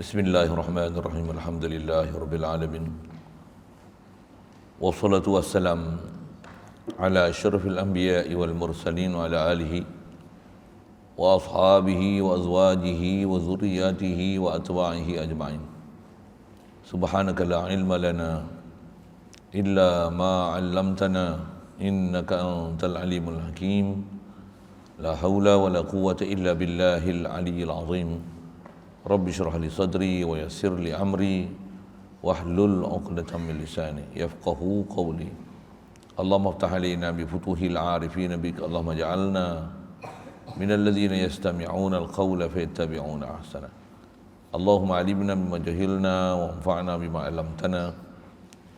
Bismillahirrahmanirrahim. Alhamdulillahirabbil alamin. Wassalatu wassalam ala asyrafil anbiya'i wal mursalin wa ala alihi wa ashabihi wa azwajihi wa zurriyyatihi wa atba'ihi ajma'in. Subhanaka la ilma lana illa ma 'allamtana innaka antal alimul hakim. La haula wa la quwwata illa billahil aliyyil azim. Rabbi syrah li sadri wa yassir li amri wahlul 'uqdatam min lisani yafqahu qawli. Allahumma iftah alaina bi futuhil 'arifin bik. Allahumma ij'alna minal ladzina yastami'una al-qawla fayattabi'una ahsana. Allahumma 'allimna bima jahilna wa anfa'na bima 'allamtana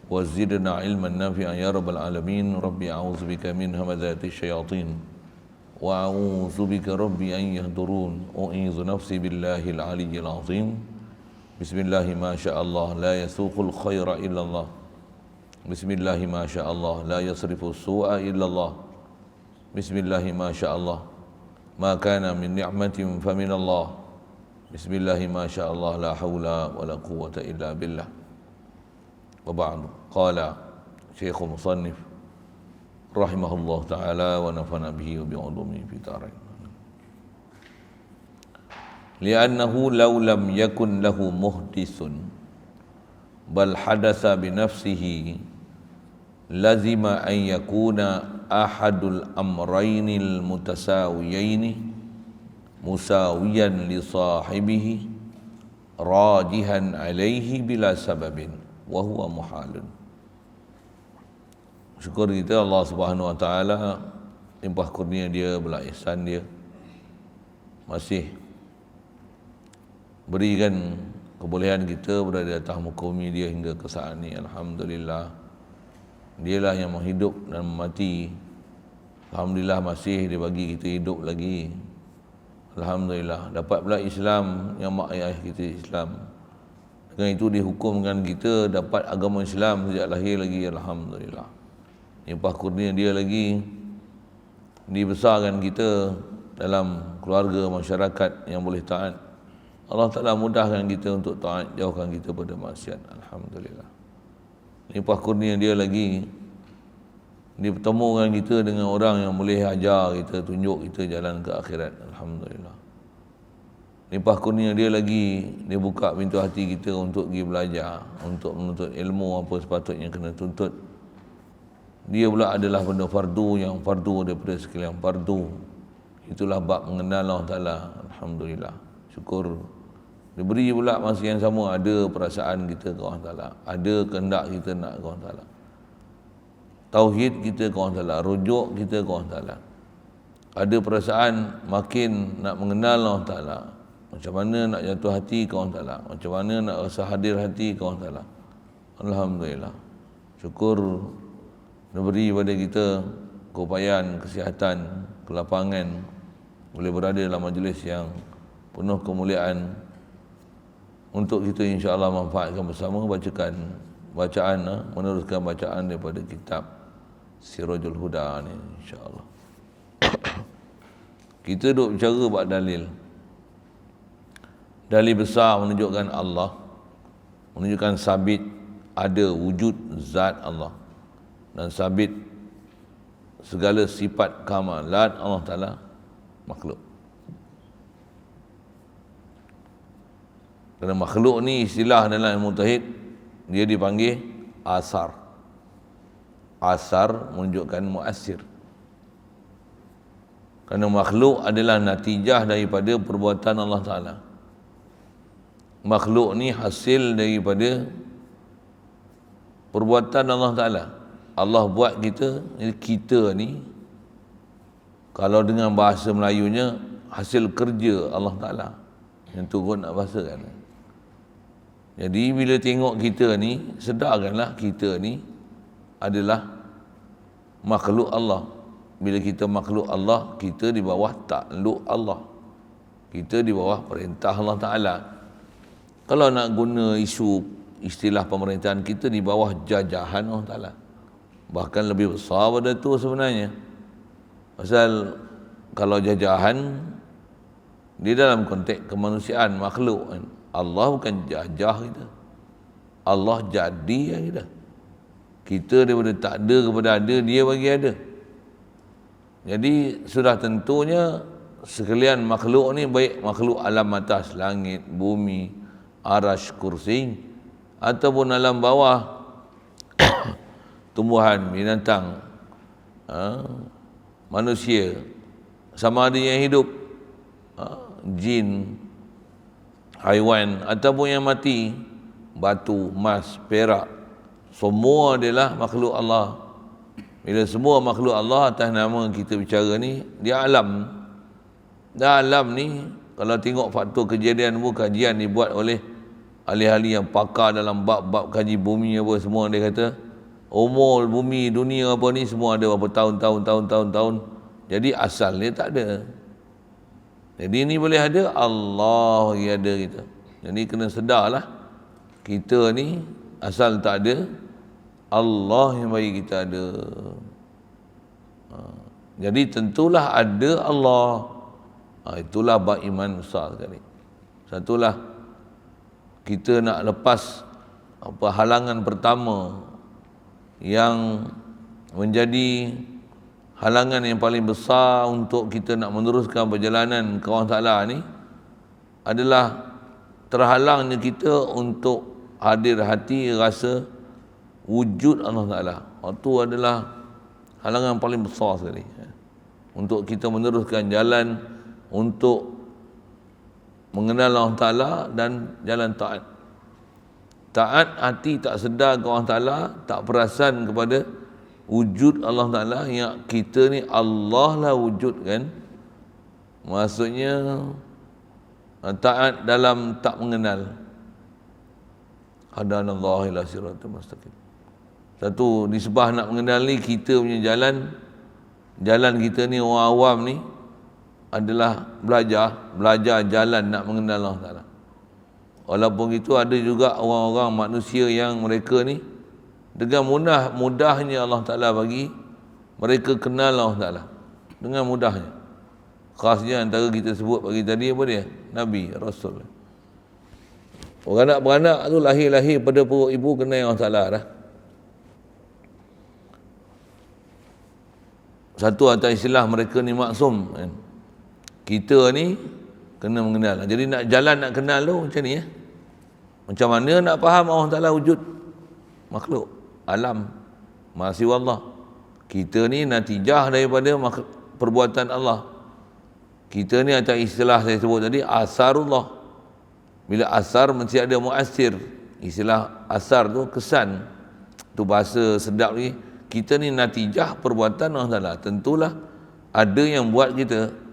wa zidna 'ilman nafi'an ya rabbal alamin. Rabbi a'udzubika min hamazati syayatin wa a'udzu bika rabbi an yahdurun. U'idzu nafsi billahil aliyyil azim. Bismillahi ma syaa Allah la yasuqul khaira illa Allah. Bismillahi ma syaa Allah la yasrifu su'a illa Allah. Bismillahi ma syaa Allah ma kana min ni'matin fa min Allah. Bismillahi ma syaa Allah la haula wa la quwwata illa billah. Wa ba'du. Qala Syekhul Musannif rahimahullah ta'ala wa nafana bihi wa bi'ulumihi fi darain. Li'annahu law lam yakun lahu muhdisun bal hadatha bi nafsihi lazima an yakuna ahadul amraynil mutasawiyaini musawiyan li sahibihi rajihan alaihi bila sababin wa huwa muhalun. Syukur kita Allah Subhanahu Wa Taala, limpah kurnia dia, belah ihsan dia, masih berikan kebolehan kita berada di atas muka bumi dia hingga ke saat ini. Alhamdulillah, dialah yang menghidup dan memati. Alhamdulillah masih dia bagi kita hidup lagi. Alhamdulillah, dapat pula Islam yang mak ayah kita Islam. Dengan itu dihukumkan kita dapat agama Islam sejak lahir lagi. Alhamdulillah, limpah kurnia dia lagi, dibesarkan kita dalam keluarga masyarakat yang boleh taat. Allah Ta'ala mudahkan kita untuk taat, jauhkan kita pada maksiat. Alhamdulillah, limpah kurnia dia lagi, dipertemukan kita dengan orang yang boleh ajar kita, tunjuk kita jalan ke akhirat. Alhamdulillah, limpah kurnia dia lagi, dia buka pintu hati kita untuk pergi belajar, untuk menuntut ilmu apa sepatutnya kena tuntut. Dia pula adalah benda fardu yang fardu daripada sekalian fardu. Itulah bab mengenal Allah Ta'ala. Alhamdulillah, syukur. Diberi pula masa yang sama, ada perasaan kita ke Allah Ta'ala, ada kehendak kita nak ke Allah Ta'ala, tauhid kita ke Allah Ta'ala, rujuk kita ke Allah Ta'ala. Ada perasaan makin nak mengenal Allah Ta'ala, macam mana nak jatuh hati ke Allah Ta'ala, macam mana nak rasa hadir hati ke Allah Ta'ala. Alhamdulillah, syukur diberi pada kita keupayaan, kesihatan, kelapangan, boleh berada dalam majlis yang penuh kemuliaan untuk kita insya-Allah manfaatkan bersama, meneruskan bacaan daripada kitab Sirajul Huda ni insya-Allah. Kita duk bicara bab dalil. Dalil besar menunjukkan Allah, menunjukkan sabit ada wujud zat Allah dan sabit segala sifat kamalat Allah Ta'ala makhluk. Kerana makhluk ni istilah dalam ilmu tauhid dia dipanggil asar. Asar menunjukkan muassir. Kerana makhluk adalah natijah daripada perbuatan Allah Ta'ala. Makhluk ni hasil daripada perbuatan Allah Ta'ala. Allah buat kita ni, kalau dengan bahasa Melayunya, hasil kerja Allah Ta'ala yang turun nak bahasakan. Jadi bila tengok kita ni, sedarkanlah kita ni adalah makhluk Allah. Bila kita makhluk Allah, kita di bawah takluk Allah, kita di bawah perintah Allah Ta'ala. Kalau nak guna istilah pemerintahan, kita di bawah jajahan Allah Ta'ala. Bahkan lebih besar pada tu sebenarnya. Pasal kalau jajahan di dalam konteks kemanusiaan makhluk kan, Allah bukan jajah kita. Allah jadi kita. Kita daripada tak ada kepada ada, dia bagi ada. Jadi sudah tentunya sekalian makhluk ni, baik makhluk alam atas, langit, bumi, arash, kursi, ataupun alam bawah, tumbuhan, binatang, manusia, sama ada yang hidup, jin, haiwan, ataupun yang mati, batu, emas, perak, semua adalah makhluk Allah. Bila semua makhluk Allah atas nama kita bicara ni, dia alam. Dan alam ni, kalau tengok faktor kejadian pun, kajian dibuat oleh ahli-ahli yang pakar dalam bab-bab kaji bumi apa semua, dia kata umur bumi, dunia apa ni semua ada berapa tahun. Jadi asalnya tak ada. Jadi ini boleh ada, Allah yang ada kita. Jadi kena sedarlah, kita ni asal tak ada, Allah yang bagi kita ada. Jadi tentulah ada Allah. Itulah bab iman besar sekali. Satulah kita nak lepas halangan pertama yang menjadi halangan yang paling besar untuk kita nak meneruskan perjalanan ke Allah Ta'ala ni adalah terhalangnya kita untuk hadir hati rasa wujud Allah Ta'ala. Itu adalah halangan paling besar sekali untuk kita meneruskan jalan untuk mengenal Allah Ta'ala dan jalan taat. Taat hati tak sedar ke Allah Ta'ala, tak perasan kepada wujud Allah Ta'ala, yang kita ni Allah lah wujud kan. Maksudnya taat dalam tak mengenal. Hadanallahu ila siratal mustaqim. Satu, nisbah nak mengenal ni, kita punya jalan kita ni orang awam ni adalah belajar jalan nak mengenal Allah Ta'ala. Walaupun itu ada juga orang-orang manusia yang mereka ni dengan mudahnya Allah Ta'ala bagi mereka kenal Allah Ta'ala dengan mudahnya. Khasnya antara kita sebut pagi tadi apa dia? Nabi, Rasul. Beranak-beranak tu lahir pada perut ibu kenal Allah Ta'ala dah. Satu atas istilah mereka ni maksum kan. Kita ni kena mengenal. Jadi nak jalan nak kenal tu macam ni ya. Macam mana nak faham Allah Ta'ala wujud makhluk, alam, masih Allah. Kita ni natijah daripada perbuatan Allah. Kita ni atas istilah saya sebut tadi asarullah. Bila asar mesti ada muasir. Istilah asar tu kesan. Tu bahasa sedap ni. Kita ni natijah perbuatan Allah Ta'ala. Tentulah ada yang buat kita.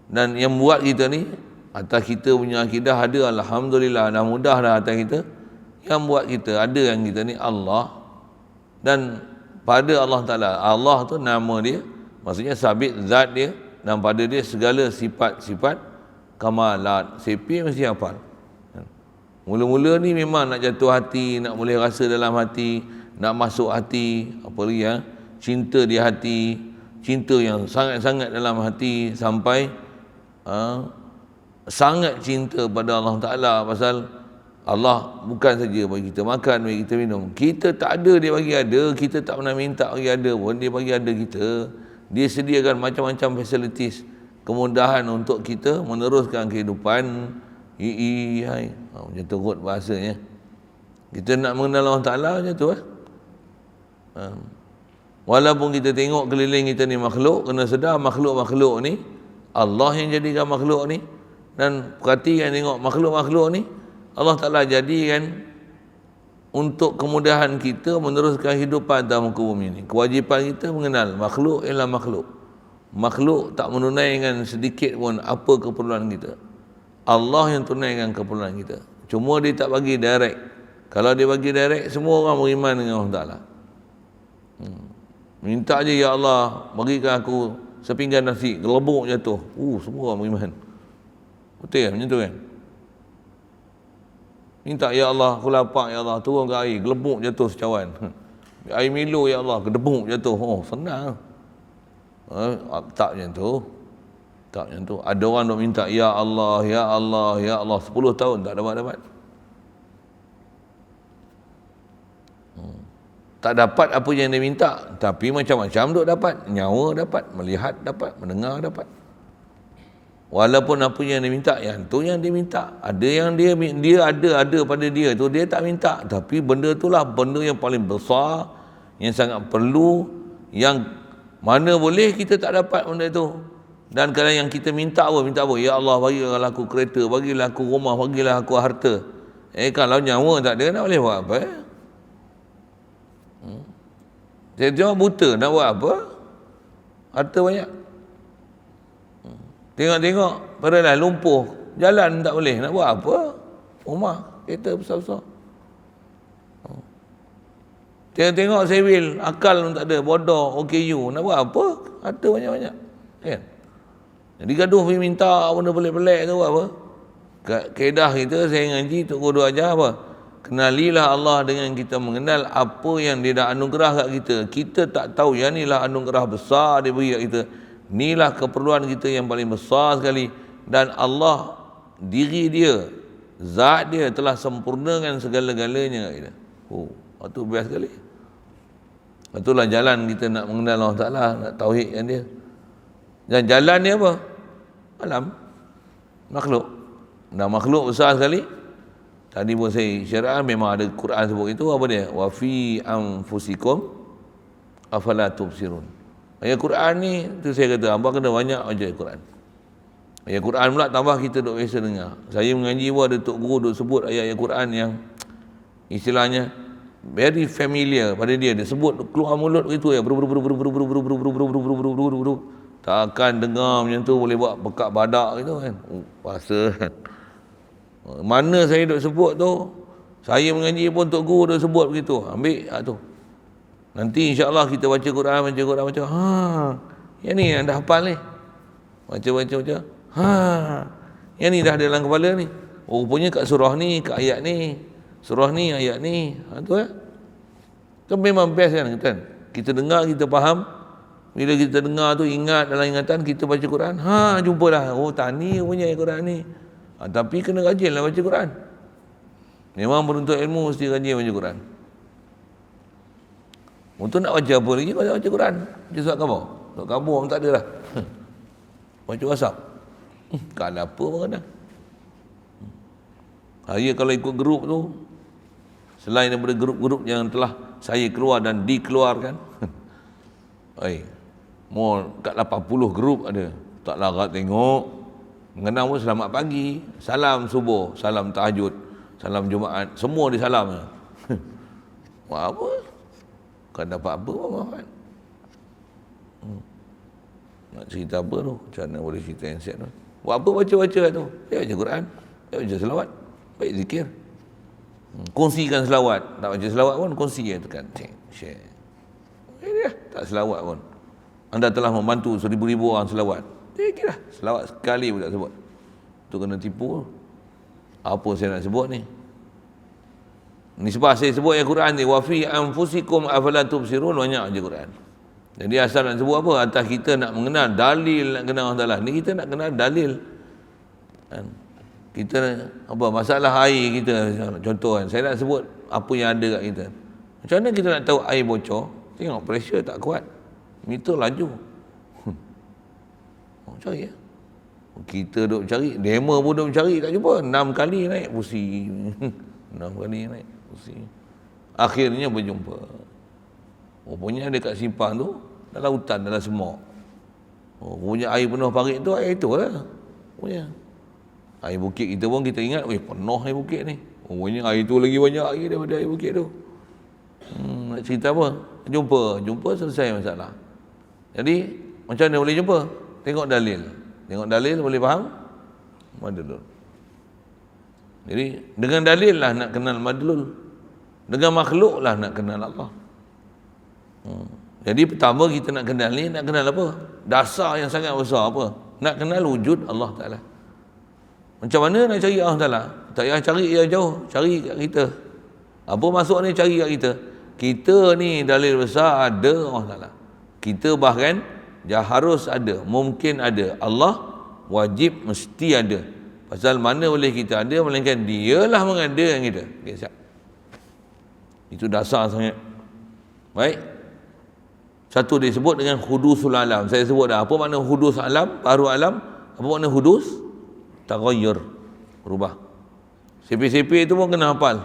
Dan yang buat kita ni, atas kita punya akidah ada, alhamdulillah, dah mudah dah atas kita. Yang buat kita, ada yang kita ni Allah. Dan pada Allah Ta'ala, Allah tu nama dia, maksudnya sabit zat dia, dan pada dia segala sifat-sifat kamalat. Sipi mesti hafal. Mula-mula ni memang nak jatuh hati, nak boleh rasa dalam hati, nak masuk hati, apa lagi ya, cinta di hati, cinta yang sangat-sangat dalam hati, sampai sangat cinta pada Allah Ta'ala. Pasal Allah bukan saja bagi kita makan, bagi kita minum. Kita tak ada, dia bagi ada. Kita tak pernah minta bagi ada pun, dia bagi ada kita. Dia sediakan macam-macam facilities, kemudahan untuk kita meneruskan kehidupan. Macam tu kot bahasanya. Kita nak mengenal Allah Ta'ala macam tu Walaupun kita tengok keliling kita ni makhluk, kena sedar makhluk-makhluk ni Allah yang jadikan makhluk ni. Dan perhatikan tengok makhluk-makhluk ni Allah Ta'ala jadikan untuk kemudahan kita meneruskan kehidupan atas muka bumi ni. Kewajipan kita mengenal makhluk ialah makhluk. Makhluk tak menunaikan sedikit pun apa keperluan kita. Allah yang tunaikan keperluan kita. Cuma dia tak bagi direct. Kalau dia bagi direct, semua orang beriman dengan Allah Ta'ala. Minta je, ya Allah, berikan aku sepinggan nasi, gelebuk jatuh. Semua orang beriman. Betul kan? Macam tu kan? Minta, ya Allah, aku lapar, ya Allah, turun ke air, gelebuk jatuh secawan. Air Milo, ya Allah, gedebuk jatuh. Senang. Tak macam tu. Tak macam tu. Ada orang duk minta ya Allah, ya Allah, ya Allah 10 tahun tak dapat. Tak dapat apa yang dia minta, tapi macam-macam duk dapat. Nyawa dapat, melihat dapat, mendengar dapat. Walaupun apa yang dia minta, yang tu yang dia minta. Ada yang dia ada pada dia tu, dia tak minta. Tapi benda itulah benda yang paling besar, yang sangat perlu, yang mana boleh kita tak dapat benda tu. Dan kalau yang kita minta apa? Ya Allah, bagilah aku kereta, bagilah aku rumah, bagilah aku harta. Kalau nyawa tak ada, nak boleh buat apa? Dia buta, nak buat apa? Harta banyak. Tengok-tengok, pada lumpuh, jalan tak boleh, nak buat apa? Rumah, kereta besar-besar. Tengok-tengok sivil, akal pun tak ada, bodoh, OKU, nak buat apa? Harta banyak-banyak. Kan? Jadi gaduh pergi minta benda pelik-pelik tu buat apa? Kaedah kita, saya ngaji, Tok Guru ajar apa? Kenalilah Allah dengan kita mengenal apa yang dia dah anugerah kat kita. Kita tak tahu yang inilah anugerah besar dia beri kat kita. Inilah keperluan kita yang paling besar sekali. Dan Allah, diri dia, zat dia telah sempurnakan segala-galanya kat kita. Itu best sekali. Itulah jalan kita nak mengenal Allah Ta'ala, nak tauhidkan dia. Dan jalan ni apa? Alam. Makhluk. Dan makhluk besar sekali. Tadi pun saya syarah, memang ada Quran sebut itu. Apa dia? Wa fi anfusikum afala tubsirun. Ayat Quran ni, tu saya kata, hamba kena banyak baca Quran. Ayat Quran pula tambah kita duk biasa dengar. Saya mengaji pun ada Tok Guru duk sebut ayat-ayat Quran yang istilahnya very familiar pada dia. Dia sebut keluar mulut begitu ya. Takkan dengar macam tu boleh buat bekak badak gitu kan. Puasa kan. Mana saya duk sebut tu, saya mengaji pun Tok Guru duk sebut begitu. Ambil tu. Nanti insya-Allah kita baca Quran. Yang ni yang dah hafal ni. Baca. Yang ni dah ada dalam kepala ni. Rupanya kat surah ni, kat ayat ni. Surah ni, ayat ni. Tu ya. Kan memang best kan. Kita dengar, kita faham. Bila kita dengar tu, ingat dalam ingatan, kita baca Quran. Jumpa dah. Tani punya ayat Quran ni. Tapi kena rajin lah baca Quran. Memang penuntut ilmu mesti rajin baca Quran. Untuk nak baca apa lagi, baca Quran. Baca surat khabar. Surat khabar pun tak ada lah. Baca WhatsApp. Kalau apa pun kadang. Saya kalau ikut grup tu, selain daripada grup-grup yang telah saya keluar dan dikeluarkan, more kat 80 grup ada. Tak larat tengok. Mengenang pun selamat pagi, salam subuh, salam tahajud, salam Jumaat, semua disalam. Buat apa? Kan dapat apa pun maafkan. Nak cerita apa tu? Macam mana boleh cerita yang siap tu? Buat apa baca-baca tu? Baca Quran, baca selawat, baik zikir. Kongsikan selawat. Tak baca selawat pun, kongsi je tekan. Share. Tak selawat pun. Anda telah membantu 1000-1000 orang selawat. Kira selawat sekali pun tak sebut. Tu kena tipu. Apa saya nak sebut ni? Ni sebab saya sebut ayat Quran ni, wa fi anfusikum afala tubsirun, banyak je Quran. Jadi asal nak sebut apa? Atas kita nak mengenal dalil, nak kenal Allah Ta'ala. Ni kita nak kenal dalil. Kita apa masalah air kita, contoh kan, saya nak sebut apa yang ada kat kita. Macam mana kita nak tahu air bocor? Tengok pressure tak kuat, meter laju. Cari ya. Kita duk cari, demo pun duk cari tak jumpa. 6 kali naik pusing. 6 kali naik pusing. Akhirnya berjumpa. Rupanya dekat simpang tu, dalam hutan, dalam semok. Punya air penuh parit tu, air itu lah. Punya air bukit kita pun kita ingat, penuh air bukit ni. Rupanya air tu lagi banyak air daripada air bukit tu. Nak cerita apa? Jumpa selesai masalah. Jadi macam mana boleh jumpa? Tengok dalil boleh faham madlul. Jadi dengan dalil lah nak kenal madlul, dengan makhluk lah nak kenal Allah. Jadi pertama kita nak kenal ni, nak kenal apa? Dasar yang sangat besar apa? Nak kenal wujud Allah Ta'ala. Macam mana nak cari Allah Ta'ala? Tak payah cari jauh, cari kat kita. Apa maksud ni cari kat kita? Kita ni dalil besar ada Allah Ta'ala. Kita bahkan harus ada, mungkin ada. Allah wajib mesti ada. Pasal mana boleh kita ada melainkan dialah mengada yang kita. Okay, siap. Itu dasar sangat. Baik. Satu disebut dengan hudusul alam. Saya sebut dah. Apa makna hudus alam? Baru alam. Apa makna hudus? Taghayyur. Berubah. CP-CP itu pun kena hafal.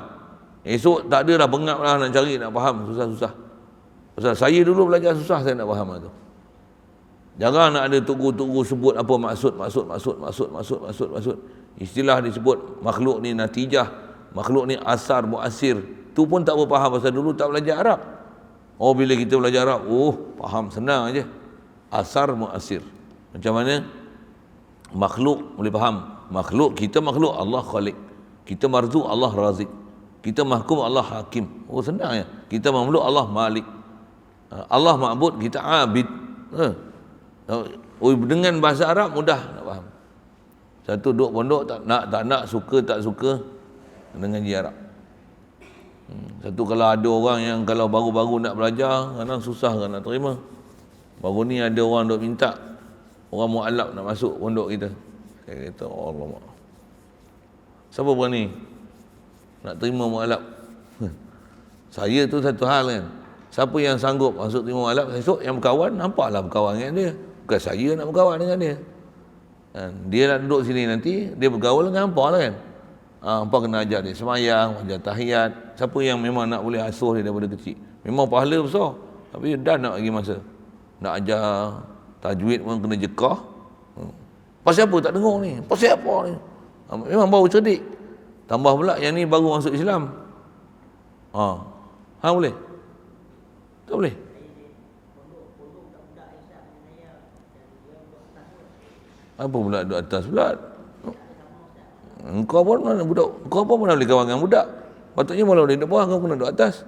Esok tak ada dah, bengap lah nak cari, nak faham. Susah-susah. Pasal saya dulu belajar susah, saya nak faham itu. Jangan nak ada tugu-tugu sebut apa maksud. Istilah disebut makhluk ni natijah, makhluk ni asar, muasir. Tu pun tak berfaham pasal dulu tak belajar Arab. Oh, bila kita belajar Arab, faham, senang aja. Asar, muasir. Macam mana? Makhluk boleh faham. Makhluk, kita makhluk, Allah khalik. Kita marzu, Allah razik. Kita mahkum, Allah hakim. Oh, senang ya. Kita mamluk, Allah malik. Allah ma'bud, kita abid. Dengan bahasa Arab mudah nak faham. Satu duduk pondok tak nak, suka tak suka dengan ngaji Arab. Satu kalau ada orang yang kalau baru-baru nak belajar, kadang susah kan nak terima. Baru ni ada orang duk minta orang mu'alaf nak masuk pondok kita. Saya kata, Allah, siapa berani nak terima mu'alaf? Saya tu satu hal kan. Siapa yang sanggup masuk terima mu'alaf, esok yang berkawan, nampaklah berkawan dengan dia. Bukan saya nak berkawan dengan dia. Dia nak duduk sini nanti, dia bergaul dengan hampa lah kan. Hampa kena ajar dia semayang, ajar tahiyat. Siapa yang memang nak boleh asuh dia daripada kecil. Memang pahala besar. Tapi dia dah nak bagi masa. Nak ajar tajwid pun kena jekah. Pasal apa tak dengar ni? Pasal apa ni? Memang baru cerdik. Tambah pula yang ni baru masuk Islam. Boleh? Tak boleh? Apa pula duduk atas pula? Engkau pun mana budak? Engkau pun mana boleh kawan dengan budak? Patutnya malah boleh duduk bawah, kau pun duduk atas.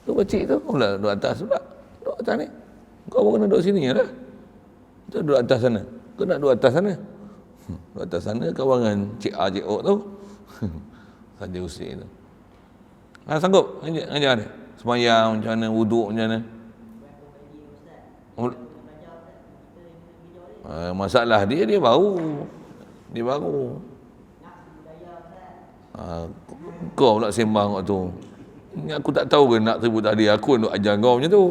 Tu kecil tu pula duduk atas pula. Duduk atas ni. Kau pun kena duduk sini lah. Tu duduk atas sana. Kau nak duduk atas sana. Duduk atas sana kawan dengan Cik A, Cik O tu. Saja usik tu. Sanggup ngajar dia? Semayang macam mana, wuduk macam mana? Masalah dia baru. Kau pula sembang waktu tu. Aku tak tahu ke nak sebut tadi, aku nak ajar kau macam tu.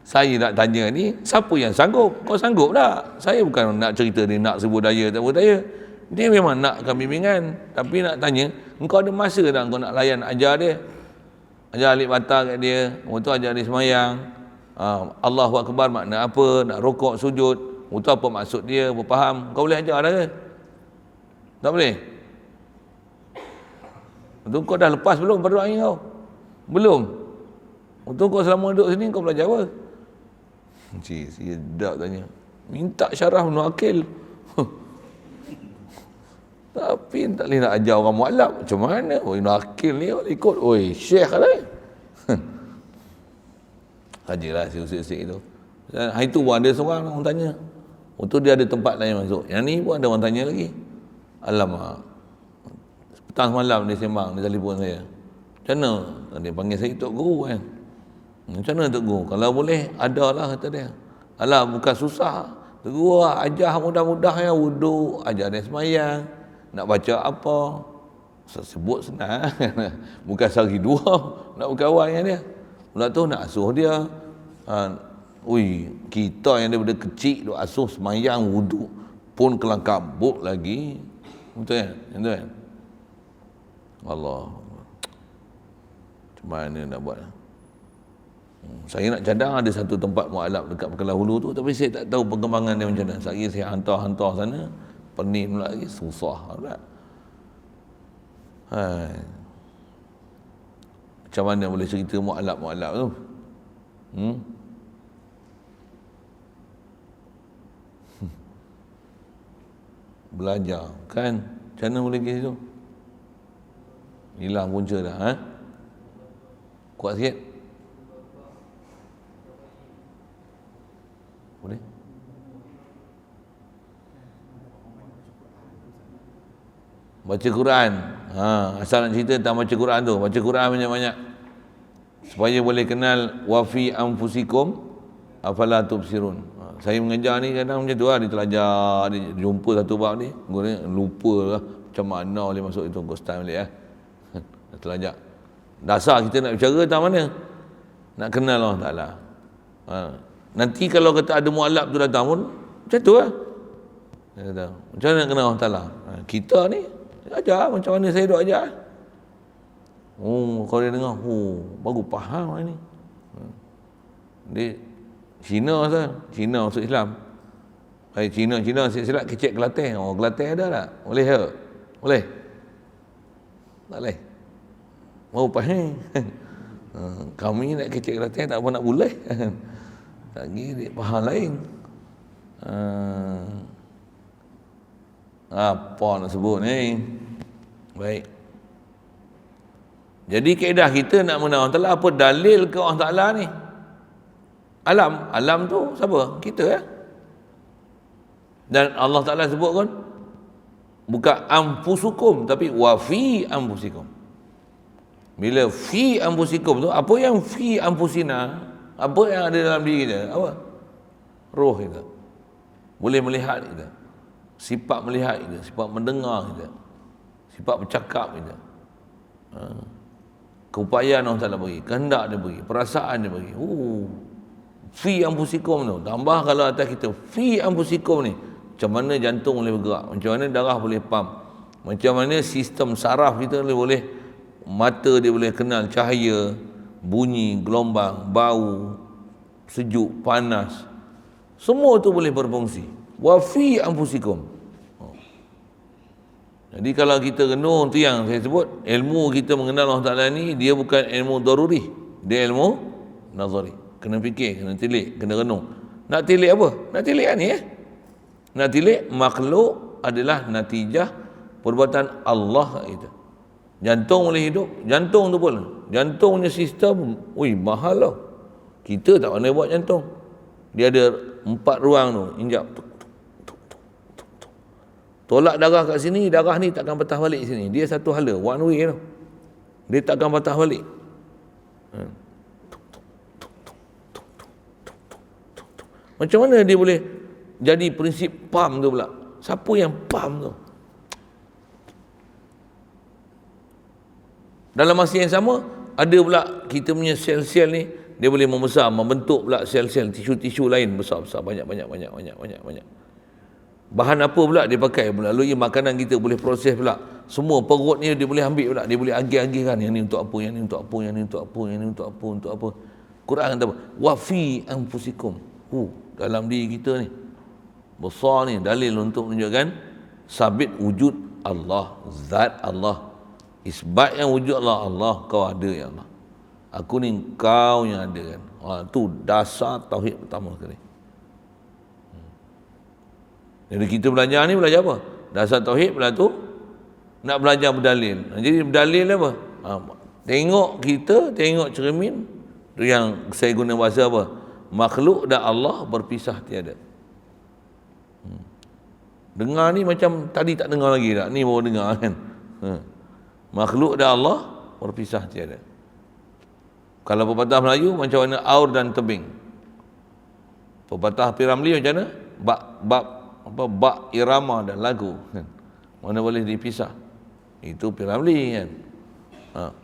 Saya nak tanya ni, siapa yang sanggup? Kau sanggup tak? Saya bukan nak cerita dia nak sebut daya tak sebut daya. Dia memang nakkan bimbingan. Tapi nak tanya, engkau ada masa tak kau nak layan ajar dia? Ajar alik batal kat dia, tu ajar dia semayang. Allahu Akbar makna apa, nak rokok, sujud, itu apa maksud dia, apa faham. Kau boleh ajar dah ke? Tak boleh? Itu kau dah lepas belum berdoa kau? Belum? Itu kau selama duduk sini kau belajar apa? Sedap tanya. Minta syarah Ibnu Aqil. Tapi tak boleh nak ajar orang mu'alaf. Macam mana? Ibnu Aqil ni ikut. Syekh lah. Sajalah si usik-usik itu. Hari tu pun ada seorang orang tanya. Untuk dia ada tempat lain masuk. Yang ni pun ada orang tanya lagi. Alamak. Petang semalam dia sembang, dia telefon saya. Macam mana? Dia panggil saya Tok Guru kan. Macam mana Tok Guru? Kalau boleh, adalah kata dia. Alah, bukan susah. Tok Guru ajar mudah-mudah ya, wuduk, ajar dia semayang. Nak baca apa? Sebut senang. Bukan sehari dua nak berkawan dengan dia. Pula tu nak asuh dia. Kita yang daripada kecil duk asuh semayang, wuduk pun kelang kabut lagi. Betul kan? Betul kan? Allah. Macam mana nak buat? Saya nak cadang ada satu tempat mu'alaf dekat Pekanbaru Hulu tu, tapi saya tak tahu perkembangan dia macam mana. Sekali saya hantar sana, pening pula lagi, susah pula. Macam mana boleh cerita mu'alaf tu? Belajar kan? Macam mana boleh pergi situ? Hilang punca dah. Kuat sikit. Boleh? Baca Quran. Asal nak cerita tentang baca Quran tu. Baca Quran banyak-banyak. supaya boleh kenal wa fi anfusikum afala tubsirun. Saya mengajar ni kadang macam tu lah, dia telajar, dia jumpa satu bab ni, guna lupa lah macam mana boleh masuk itu ghost time balik dia telajar. Dasar kita nak bicara tak mana? Nak kenal Allah Ta'ala. Nanti kalau kata ada mualaf tu datang pun macam tu lah. Dia kata, macam mana nak kenal Allah Ta'ala? Kita ni ajar macam mana saya duk ajar. Kalau dia dengar, baru faham ni. Dia Cina sah, Cina masuk Islam. Cina silap kecek Kelantan. Kelantan ada tak? Boleh ke? Boleh? Tak boleh. Mau faham. Kami nak kecek Kelantan tak apa nak boleh. Tak kira faham lain. Apa nak sebut ni? Baik. Jadi kaedah kita nak mengenal Allah Ta'ala, apa dalil ke Allah Ta'ala ni? Alam tu siapa? Kita ya. Dan Allah Ta'ala sebut kan, bukan anfusukum tapi wa fi anfusikum. Bila fi anfusikum tu, apa yang fi anfusina, apa yang ada dalam diri kita? Apa? Roh kita. Boleh melihat kita. Sifat melihat kita, sifat mendengar kita, sifat bercakap kita. Keupayaan Allah Ta'ala bagi, kehendak dia bagi, perasaan dia bagi. Fi anfusikum tu. Tambah kalau atas kita fi anfusikum ni, macam mana jantung boleh bergerak, macam mana darah boleh pump, macam mana sistem saraf kita boleh, mata dia boleh kenal cahaya, bunyi, gelombang, bau, sejuk, panas. Semua tu boleh berfungsi. Wa fi anfusikum. Jadi kalau kita renung tu yang saya sebut, ilmu kita mengenal Allah Ta'ala ni, dia bukan ilmu daruri, dia ilmu nazari. Kena fikir, kena tilik, kena renung. Nak tilik apa? Nak tilik ni Nak tilik makhluk adalah natijah perbuatan Allah itu. Jantung boleh hidup, jantung tu pun. Jantung punya sistem, mahal lah. Kita tak pandai buat jantung. Dia ada 4 ruang tu, injap. Tolak darah kat sini, darah ni takkan patah balik sini. Dia satu hala, one way tu. Dia takkan patah balik. Macam mana dia boleh jadi prinsip pump tu pula? Siapa yang pump tu? Dalam masa yang sama, ada pula kita punya sel-sel ni, dia boleh membesar, membentuk pula sel-sel, tisu-tisu lain besar-besar, banyak. Bahan apa pula dia pakai? Melalui makanan kita boleh proses pula. Semua perut ni dia boleh ambil pula, dia boleh agih-agihkan. Yang ni untuk apa, yang ni untuk apa, yang ni untuk apa, yang ni untuk apa, untuk apa. Quran kata apa? Wa fi anfusikum. Dalam diri kita ni. Besar ni dalil untuk menunjukkan sabit wujud Allah, zat Allah. Isbat yang wujud Allah, kau ada ya Allah. Aku ni kau yang ada kan. Tu dasar tauhid pertama sekali. Jadi kita belajar ni belajar apa? Dasar tauhid pula tu nak belajar berdalil. Jadi berdalil apa? Tengok kita, tengok cermin. Tu yang saya guna bahasa apa? Makhluk dan Allah berpisah tiada. Dengar ni macam tadi tak dengar lagi tak? Ni baru dengar kan? Makhluk dan Allah berpisah tiada. Kalau pepatah Melayu macam mana aur dan tebing. Pepatah P.Ramlee macam mana? Bak irama dan lagu kan? Mana boleh dipisah? Itu P.Ramlee kan?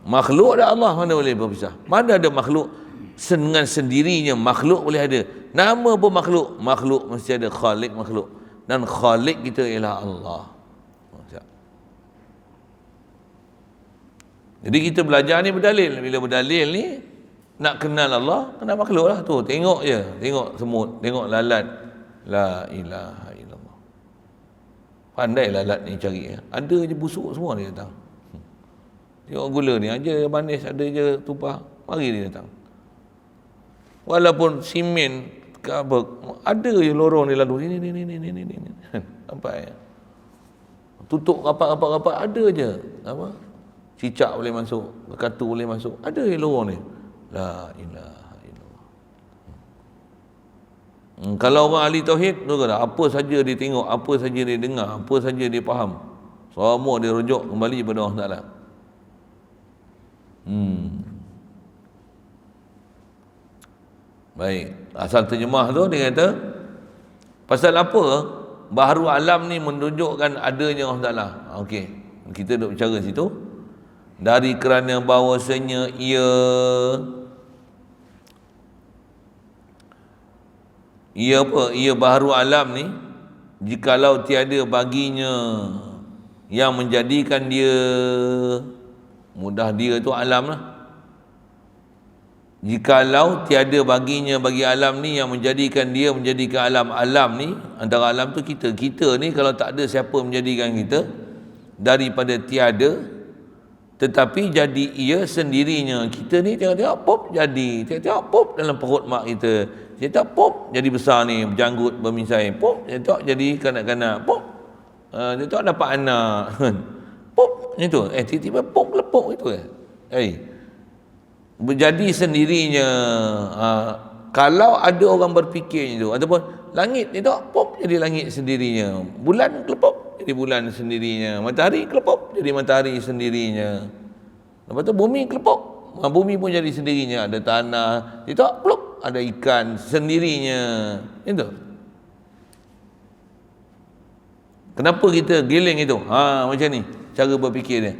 Makhluk dan Allah mana boleh berpisah? Mana ada makhluk dengan sendirinya makhluk boleh ada. Nama pun makhluk. Makhluk mesti ada khalik makhluk. Dan khalik kita ialah Allah. Jadi kita belajar ni berdalil. Bila berdalil ni nak kenal Allah, kenal makhluk lah tu. Tengok je. Tengok semut, tengok lalat. La ilaha illallah. Pandai lalat ni cari. Ada je busuk semua dia datang. Tengok gula ni aja manis, ada je tumpah. Mari dia datang. Walaupun simen ke apa, ada je lorong ni lalu ni. Sampai tutup rapat-rapat ada je. Apa? Cicak boleh masuk, kekatu boleh masuk. Ada je lorong ni. La ilaha illallah. Kalau orang ahli tauhid tu kata apa saja dia tengok, apa saja dia dengar, apa saja dia faham, semua dia rujuk kembali kepada Allah Taala. Baik, asal terjemah tu dia kata pasal apa baharu alam ni menunjukkan adanya Allah Taala. Okey, kita duk bicara situ. Dari kerana bahawasanya ia baharu alam ni, jikalau tiada baginya yang menjadikan dia, mudah dia tu alam lah. Jikalau tiada baginya bagi alam ni yang menjadikan dia menjadikan alam ni, antara alam tu kita ni kalau tak ada siapa menjadikan kita daripada tiada, tetapi jadi ia sendirinya. Kita ni tengok-tengok pop jadi, tengok-tengok pop dalam perut mak kita, tengok pop jadi besar ni, berjanggut bermisai, pop tengok jadi kanak-kanak, pop tengok dapat anak pop macam tu, tiba-tiba pop lepuk itu berjadi sendirinya. Kalau ada orang berfikir itu, ataupun langit itu pop jadi langit sendirinya, bulan kelepop jadi bulan sendirinya, matahari kelepop jadi matahari sendirinya, lepas tu bumi kelepop, bumi pun jadi sendirinya, ada tanah itu plop, ada ikan sendirinya. Itu kenapa kita giling itu, macam ni cara berfikir dia.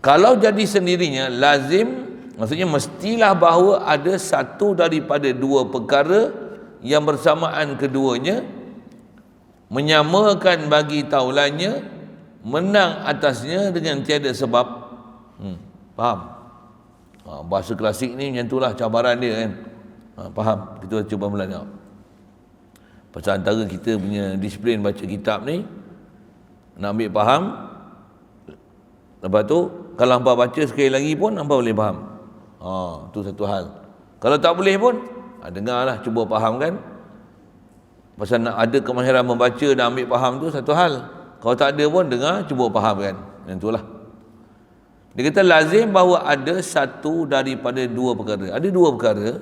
Kalau jadi sendirinya, lazim, maksudnya mestilah bahawa ada satu daripada dua perkara yang bersamaan keduanya, menyamakan bagi taulannya, menang atasnya dengan tiada sebab. Faham? Bahasa klasik ni macam itulah cabaran dia kan. Faham? Kita cuba belajar. Pasal antara kita punya disiplin baca kitab ni, nak ambil faham, lepas tu kalau hampa baca sekali lagi pun hampa boleh faham. Tu satu hal. Kalau tak boleh pun, dengarlah, cuba fahamkan. Pasal nak ada kemahiran membaca dan ambil faham tu satu hal. Kalau tak ada pun dengar, cuba fahamkan. Yang itulah. Dia kata lazim bahawa ada satu daripada dua perkara. Ada dua perkara.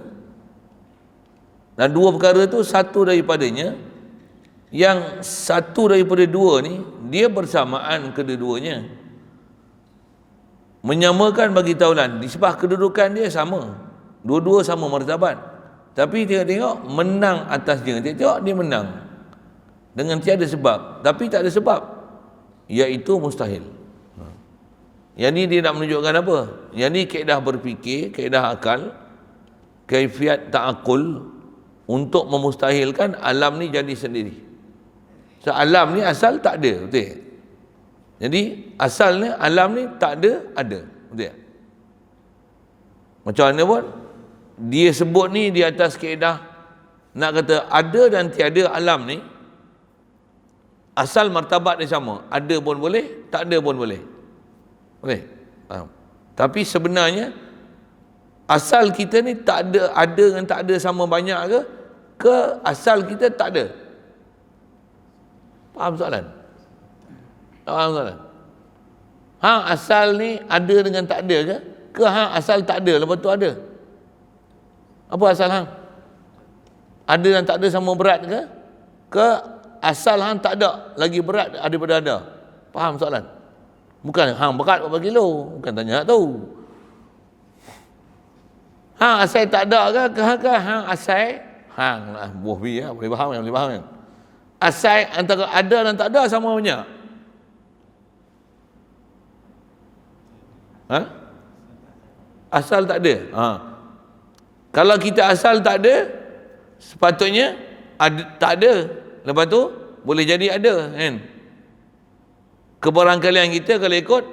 Dan dua perkara tu satu daripadanya, yang satu daripada dua ni dia bersamaan kedua-duanya, menyamakan bagi taulan, disebab kedudukan dia sama, dua-dua sama martabat, tapi tengok-tengok menang atas dia, tengok dia menang dengan tiada sebab, tapi tak ada sebab, iaitu mustahil. Yang ni dia nak menunjukkan apa? Yang ni kaedah berfikir, kaedah akal, kaifiat ta'akul untuk memustahilkan alam ni jadi sendiri. So alam ni asal tak ada, betul? Jadi asalnya alam ni tak ada, betul tak? Macam mana pun dia sebut ni di atas kaedah nak kata ada dan tiada alam ni, asal martabat dia sama, ada pun boleh, tak ada pun boleh. Boleh? Tapi sebenarnya asal kita ni tak ada dengan tak ada sama banyak ke asal kita tak ada? Faham soalan? Asal ni ada dengan tak ada ke asal tak ada lepas tu ada? Apa asal hang? Ada dan tak ada sama berat ke asal hang tak ada lagi berat daripada ada? Faham soalan? Bukan hang berat berapa kilo, bukan tanya tu. Asal tak ada ke hang asal hang lah, buah bi boleh faham. Asal antara ada dan tak ada sama banyak. Asal tak ada. Kalau kita asal tak ada, sepatutnya tak ada. Lepas tu boleh jadi ada kan. Kebarangkalian kita kalau ikut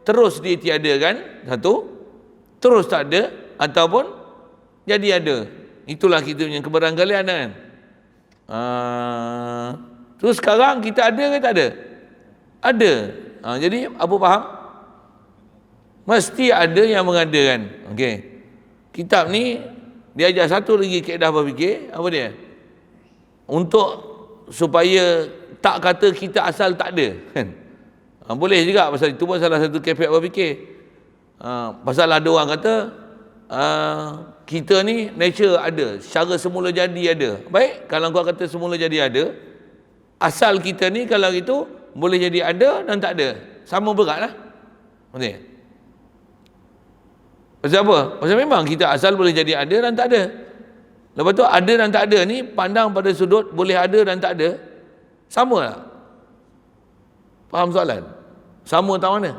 terus ditiadakan satu, terus tak ada, ataupun jadi ada. Itulah kita punya kebarangkalian kan. Terus sekarang kita ada ke tak ada? Ada. Jadi apa faham? Mesti ada yang mengadakan. Okey. Kitab ni dia ajar satu lagi kaedah berfikir, apa dia? Untuk supaya tak kata kita asal tak ada kan. Boleh juga pasal itu pun salah satu kaedah berfikir. Pasal ada orang kata kita ni nature ada, secara semula jadi ada. Baik, kalau kau kata semula jadi ada, asal kita ni kalau itu boleh jadi ada dan tak ada, sama beratlah. Okey. Pasal apa? Pasal memang kita asal boleh jadi ada dan tak ada. Lepas tu ada dan tak ada ni pandang pada sudut boleh ada dan tak ada, sama tak? Faham soalan? Sama tak mana?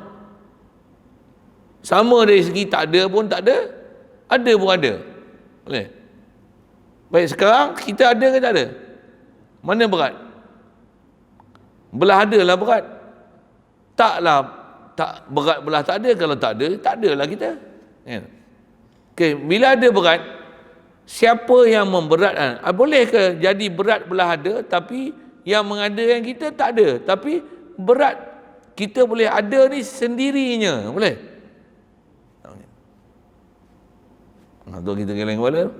Sama dari segi tak ada pun tak ada pun ada. Boleh? Baik, sekarang kita ada ke tak ada? Mana berat? Belah ada lah berat. Taklah tak berat belah tak ada. Kalau tak ada lah kita. Okey, bila ada berat, siapa yang memberatkan? Boleh ke jadi berat belah ada tapi yang mengadakan kita tak ada? Tapi berat kita boleh ada ni sendirinya. Boleh? Tu kita geleng kepala.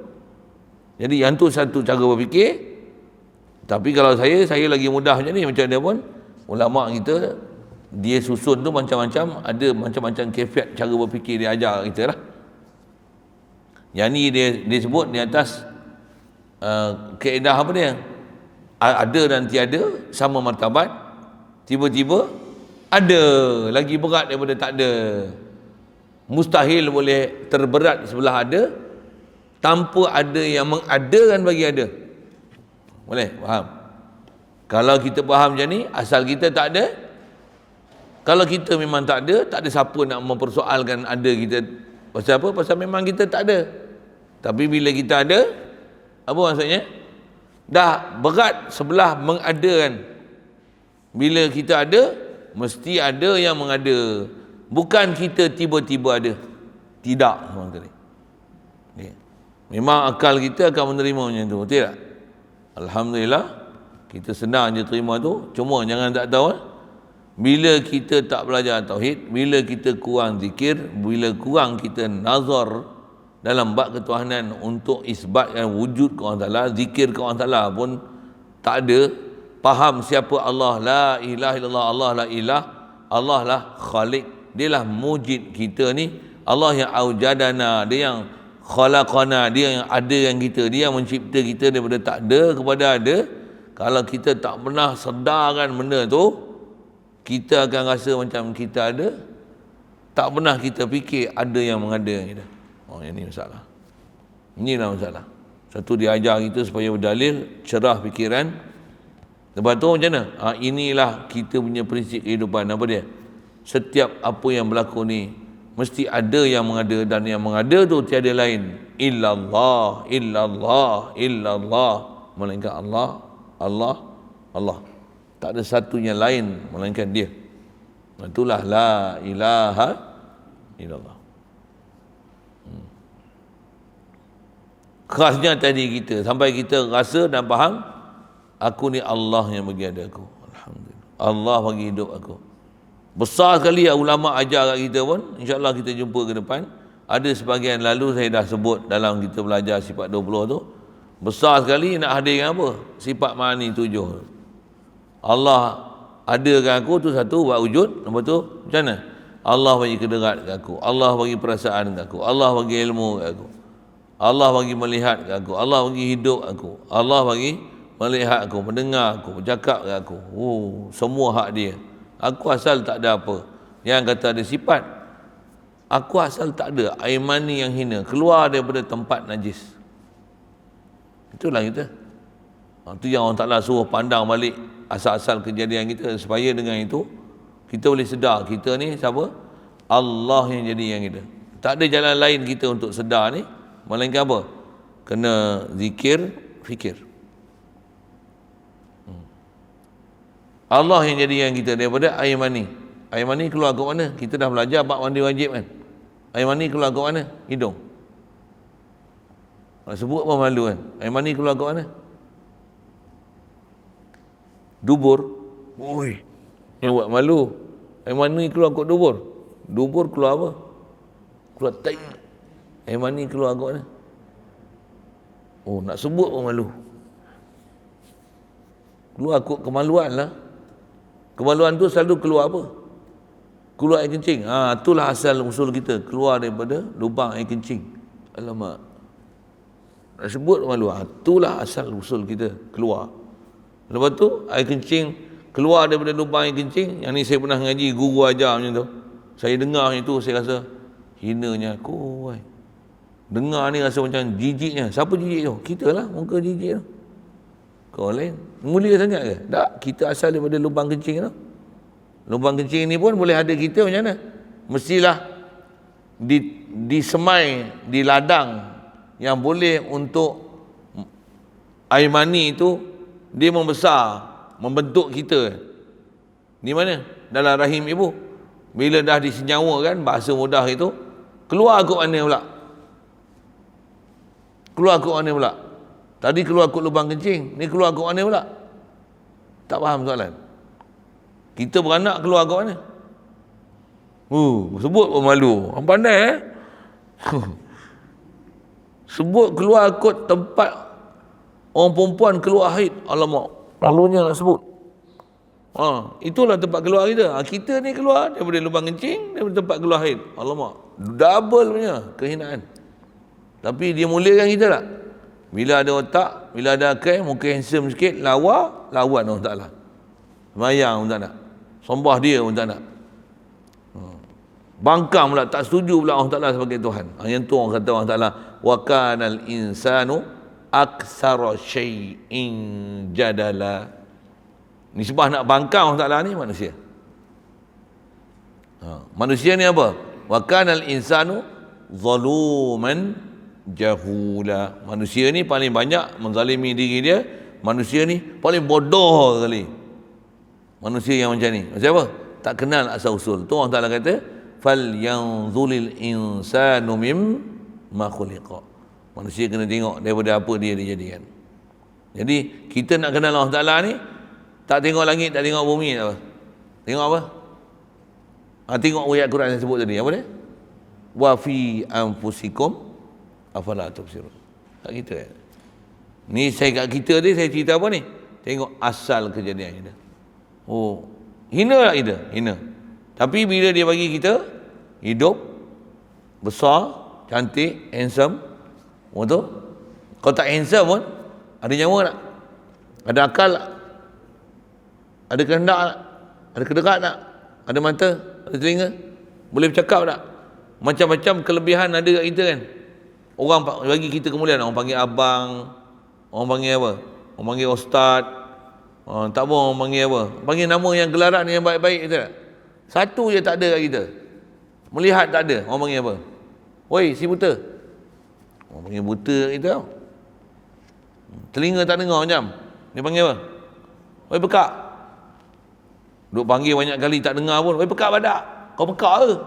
Jadi yang tu satu cara berfikir. Tapi kalau saya lagi mudah macam ni, macam dia pun ulama kita dia susun tu macam-macam, ada macam-macam kefiat cara berfikir dia ajar kita lah. Yang ni dia sebut di atas kaedah apa dia? Ada dan tiada sama martabat. Tiba-tiba ada lagi berat daripada tak ada. Mustahil boleh terberat sebelah ada tanpa ada yang mengadakan bagi ada. Boleh? Faham? Kalau kita faham macam ni, asal kita tak ada. Kalau kita memang tak ada siapa nak mempersoalkan ada kita. Pasal apa? Pasal memang kita tak ada. Tapi bila kita ada, apa maksudnya? Dah berat sebelah mengadakan. Bila kita ada, mesti ada yang mengada. Bukan kita tiba-tiba ada. Tidak, orang kata. Okay. Memang akal kita akan menerima macam tu, betul tak? Alhamdulillah, kita senang je terima tu. Cuma jangan tak tahu, bila kita tak belajar tauhid, bila kita kurang zikir, bila kurang kita nazar dalam bab ketuhanan untuk isbatkan wujud ke Allah Ta'ala, zikir ke Allah Ta'ala pun tak ada, faham siapa Allah, la ilaha illallah, Allah la ilah, Allah lah khalik, dia lah mujid kita ni, Allah yang aujadana, dia yang khalaqana, dia yang ada yang kita, dia yang mencipta kita daripada tak ada kepada ada. Kalau kita tak pernah sedarkan benda tu, kita akan rasa macam kita ada, tak pernah kita fikir ada yang mengada kita. Oh, ini masalah. Inilah masalah. Satu dia ajar kita supaya berdalil, cerah fikiran. Lepas tu macam mana? Inilah kita punya prinsip kehidupan. Apa dia? Setiap apa yang berlaku ni mesti ada yang mengada, dan yang mengada tu tiada lain illallah, melainkan Allah. Tak ada satunya lain melainkan dia. Itulah la ilaha illallah. Kerasnya tadi kita sampai kita rasa dan faham, aku ni Allah yang bagi ada aku. Alhamdulillah, Allah bagi hidup aku. Besar sekali ulama ajar kat kita pun, insya-Allah kita jumpa ke depan. Ada sebahagian lalu saya dah sebut dalam kita belajar sifat 20 tu. Besar sekali nak hadirkan apa? Sifat ma'ani 7. Allah adakan aku tu satu, buat wujud. Lepas tu macam mana? Allah bagi kederat kat aku, Allah bagi perasaan kat aku, Allah bagi ilmu kat aku, Allah bagi melihat kat aku, Allah bagi hidup aku, Allah bagi melihat aku, mendengar aku, bercakap kat aku. Semua hak dia. Aku asal tak ada apa. Yang kata ada sifat, aku asal tak ada air mani yang hina keluar daripada tempat najis. Itulah kita. Itu yang Allah Ta'ala suruh pandang balik asal-asal kejadian kita, supaya dengan itu kita boleh sedar kita ni siapa? Allah yang jadi yang kita. Tak ada jalan lain kita untuk sedar ni melainkan apa? Kena zikir, fikir. Allah yang jadi yang kita daripada air mani. Air mani keluar ke mana? Kita dah belajar bab mandi wajib kan. Air mani keluar ke mana? Hidung. Nak sebut apa malu kan? Air mani keluar ke mana? Dubur. Oi, yang buat malu. Air mani keluar ke dubur. Dubur keluar apa? Keluar tai. Air mani keluar ke mana? Nak sebut apa malu. Keluar kot kemaluan lah. Kemaluan tu selalu keluar apa? Keluar air kencing. Itulah asal usul kita, keluar daripada lubang air kencing. Alamak, nak sebut malu. Itulah asal usul kita, keluar. Lepas tu air kencing keluar daripada lubang air kencing. Yang ni saya pernah ngaji, guru ajar macam tu. Saya dengar macam tu, saya rasa Hinanya aku. Dengar ni rasa macam jijiknya. Siapa jijik tu? Kita lah muka jijik tu. Kau lain. Mulia sangat ke? Tak. Kita asal daripada lubang kencing tu. Lubang kencing ni pun boleh ada kita macam mana? Mestilah disemai di ladang yang boleh untuk air mani itu dia membesar, membentuk kita. Di mana? Dalam rahim ibu. Bila dah disenyawa kan, bahasa mudah itu, keluar kot mana pula? Keluar kot mana pula? Tadi keluar kot lubang kencing, ni keluar kot mana pula? Tak faham soalan. Kita beranak keluar kot mana? Sebut pun malu. Orang pandai sebut keluar kot tempat orang perempuan keluar haid. Alamak, malunya nak sebut. Itulah tempat keluar kita. Kita ni keluar daripada lubang kencing, daripada tempat keluar haid. Alamak, double punya kehinaan. Tapi dia muliakan kita tak? Bila ada otak, bila ada akal, muka handsome sikit, lawan Allah Ta'ala. Semayang pun tak nak. Sembah dia pun tak nak. Bangkang pula, tak setuju pula Allah Ta'ala sebagai Tuhan. Yang tu orang kata Allah Ta'ala, wa kanal insanu aktsara syai'in jadala. Nisbah nak bangkang Allah Ta'ala ni manusia. Manusia ni apa? Wa kanal insanu zaluman jahula. Manusia ni paling banyak menzalimi diri dia. Manusia ni paling bodoh sekali. Manusia yang macam ni. Macam apa? Tak kenal asal usul. Tu Allah Ta'ala kata, falyanzulil insanu mimma khuliqa. Manusia kena tengok daripada apa dia dijadikan. Jadi kita nak kenal Allah Ta'ala ni, tak tengok langit, tak tengok bumi, tak apa. Tengok apa? Tengok ayat Quran yang sebut tadi. Apa dia? Wa fi anfusikum afala tubsirun. Tak kita. Ni saya kat kita ni, saya cerita apa ni? Tengok asal kejadian kita. Hina tak kita? Hina. Tapi bila dia bagi kita hidup besar, cantik, handsome, betul? Kalau tak handsome pun ada nyawa tak? Ada akal tak? Ada kehendak tak? Ada kedekat tak? Ada mata? Ada telinga? Boleh bercakap tak? Macam-macam kelebihan ada kat kita kan? Orang bagi kita kemuliaan. Orang panggil abang, orang panggil apa? Orang panggil ustaz. Tak apa orang panggil apa? Panggil nama yang gelaran yang baik-baik, betul tak? Satu je tak ada kat kita. Melihat tak ada. Orang panggil apa? Oi, si buta. Orang panggil buta kat kita. Telinga tak dengar macam. Dia panggil apa? Oi, pekak. Duk panggil banyak kali tak dengar pun. Oi, pekak badak. Kau pekak ke?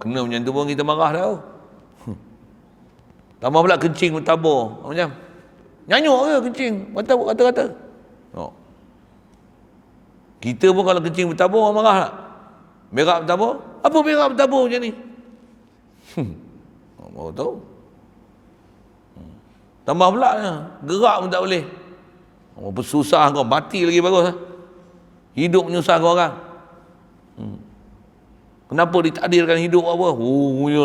Kena macam tu pun kita marah dah. Tambah pula kencing bertabur. Macam nyanyuk ke kencing? Bertabur kata-kata. Kita pun kalau kencing bertabur orang marah tak? Berak bertabur? Apa berak bertabur macam ni? Baru tahu. Tambah pula gerak pun tak boleh. Susah kau, mati lagi bagus. Hidup menyusahkan orang. Kenapa ditakdirkan hidup apa?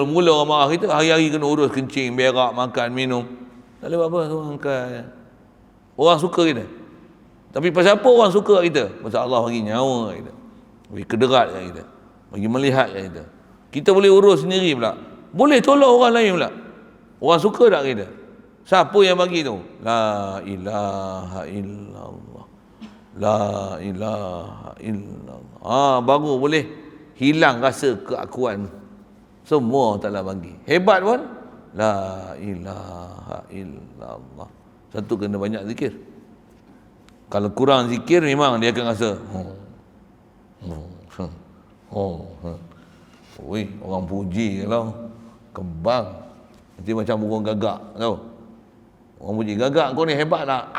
Mula orang marah kita, hari-hari kena urus kencing, berak, makan, minum. Tak boleh buat apa, angkat. Orang suka kita. Tapi pasal apa orang suka kita? Pasal Allah bagi nyawa kat kita, bagi kederat kat kita, bagi melihat kat kita. Kita boleh urus sendiri pula. Boleh tolong orang lain pula. Orang suka tak kita? Siapa yang bagi tu? La ilaha illallah. La ilaha illallah. Baru boleh hilang rasa keakuan. Semua Ta'ala bagi. Hebat pun. La ilaha illallah. Satu kena banyak zikir. Kalau kurang zikir memang dia akan rasa orang puji kalau kembang nanti macam burung gagak, tahu? Orang puji gagak kau ni hebat tak?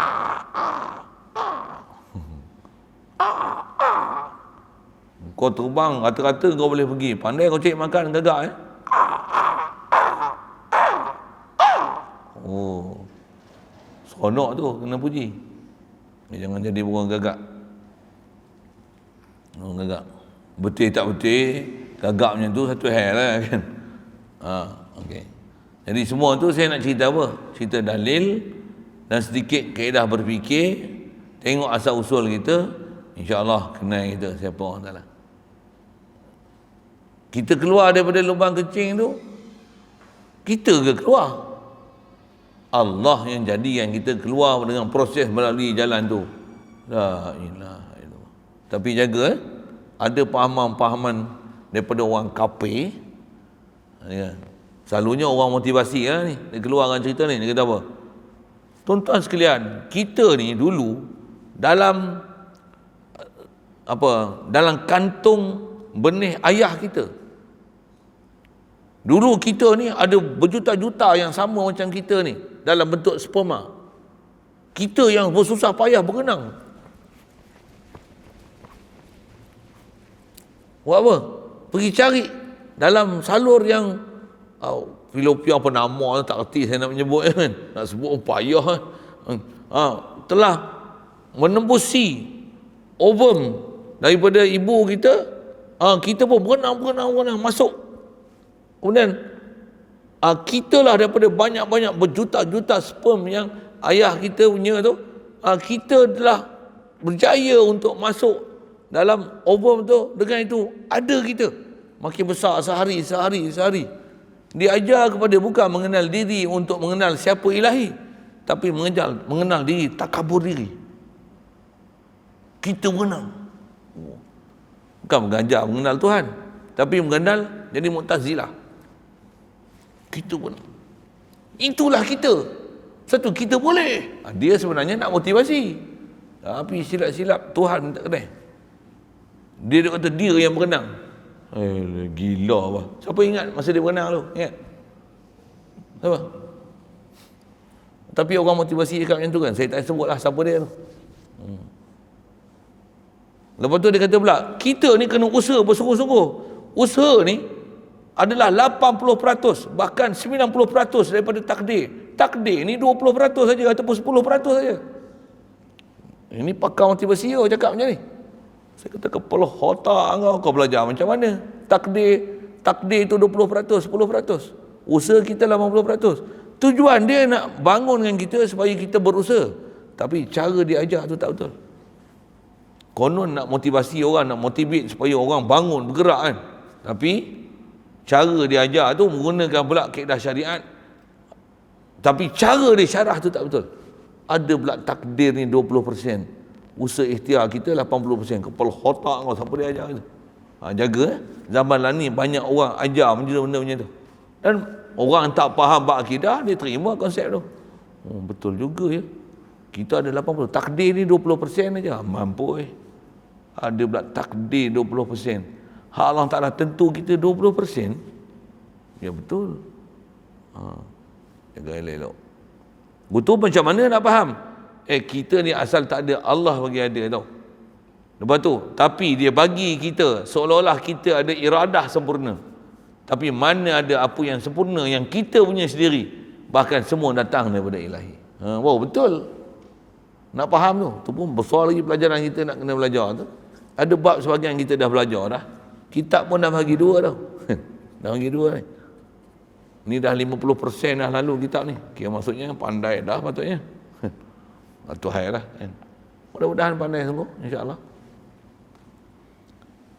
Kau terbang rata-rata kau boleh pergi. Pandai kau cari makan gagak seronok tu kena puji. Jangan jadi burung gagak. Burung gagak. Betul tak betul, gagak macam tu satu hal lah kan. Okey. Jadi semua tu saya nak cerita apa? Cerita dalil dan sedikit kaedah berfikir. Tengok asal usul kita, insya-Allah kenal kita siapa Allah Taala. Kita keluar daripada lubang kencing tu, Kita ke keluar? Allah yang jadikan kita keluar dengan proses melalui jalan tu. La ilaha illallah. Tapi jaga ada pahaman-pahaman daripada orang kafir. Ya. Selalunya orang motivasi ni, dia keluarkan cerita ni, dia kata apa? Tuan-tuan sekalian, kita ni dulu dalam dalam kantung benih ayah kita. Dulu kita ni ada berjuta-juta yang sama macam kita ni dalam bentuk sperma. Kita yang bersusah payah berenang. Buat apa? Pergi cari dalam salur yang Filopia apa nama tak erti saya nak menyebut kan. Nak sebut payah kan. Telah menembusi ovum daripada ibu kita. Kita pun berenang masuk. Kemudian kita lah daripada banyak-banyak berjuta-juta sperm yang ayah kita punya tu, kita telah berjaya untuk masuk dalam ovum tu. Dengan itu ada kita makin besar sehari. Diajar kepada bukan mengenal diri untuk mengenal siapa ilahi, tapi mengenal diri, takabur diri. Kita berenang, bukan mengajar mengenal Tuhan, tapi mengenal jadi Mu'tazilah. Kita berenang. Itulah kita. Satu, kita boleh. Dia sebenarnya nak motivasi, tapi silap-silap Tuhan minta kedai. Dia kata dia yang berenang. Gila apa? Siapa ingat masa dia berenang tu? Ingat? Siapa? Tapi orang motivasi cakap macam tu kan. Saya tak sebutlah siapa dia tu. Lepas tu dia kata pula, kita ni kena usaha bersungguh-sungguh. Usaha ni adalah 80%, bahkan 90% daripada takdir. Takdir ni 20% saja ataupun 10% saja. Ini pakar motivasi dia cakap macam ni. Saya kata, kepala otak kau belajar macam mana? Takdir itu 20%, 10%. Usaha kita 80%. Tujuan dia nak bangunkan kita supaya kita berusaha. Tapi cara dia ajar tu tak betul. Konon nak motivasi orang, nak motivate supaya orang bangun, bergerak kan. Tapi cara dia ajar tu menggunakan pula kaedah syariat. Tapi cara dia syarah tu tak betul. Ada pula takdir ni 20%. Usaha ikhtiar kita 80%. Kepala otak kau siapa dia ajar kita? Jaga zaman lah ni banyak orang ajar benda-benda macam tu. Dan orang tak faham bab akidah, dia terima konsep tu. Betul juga ya. Kita ada 80%. Takdir ni 20% aja. Mampu Ada pula takdir 20%. Hak Allah Ta'ala tentu kita 20%. Ya betul. Jaga elok-elok. Betul macam mana nak faham? Kita ni asal tak ada, Allah bagi ada tau. Lepas tu, tapi dia bagi kita seolah-olah kita ada iradah sempurna. Tapi mana ada apa yang sempurna yang kita punya sendiri. Bahkan semua datang daripada ilahi. Wow, betul. Nak faham tu. Tu pun besar lagi pelajaran kita nak kena belajar tu. Ada bab sebahagian kita dah belajar dah. Kitab pun dah bagi 2 tau. Dah bagi 2 ni. Ni dah 50% dah lalu kitab ni. Kira maksudnya pandai dah patutnya. Tuhai lah kan. Mudah-mudahan pandai semua insya-Allah.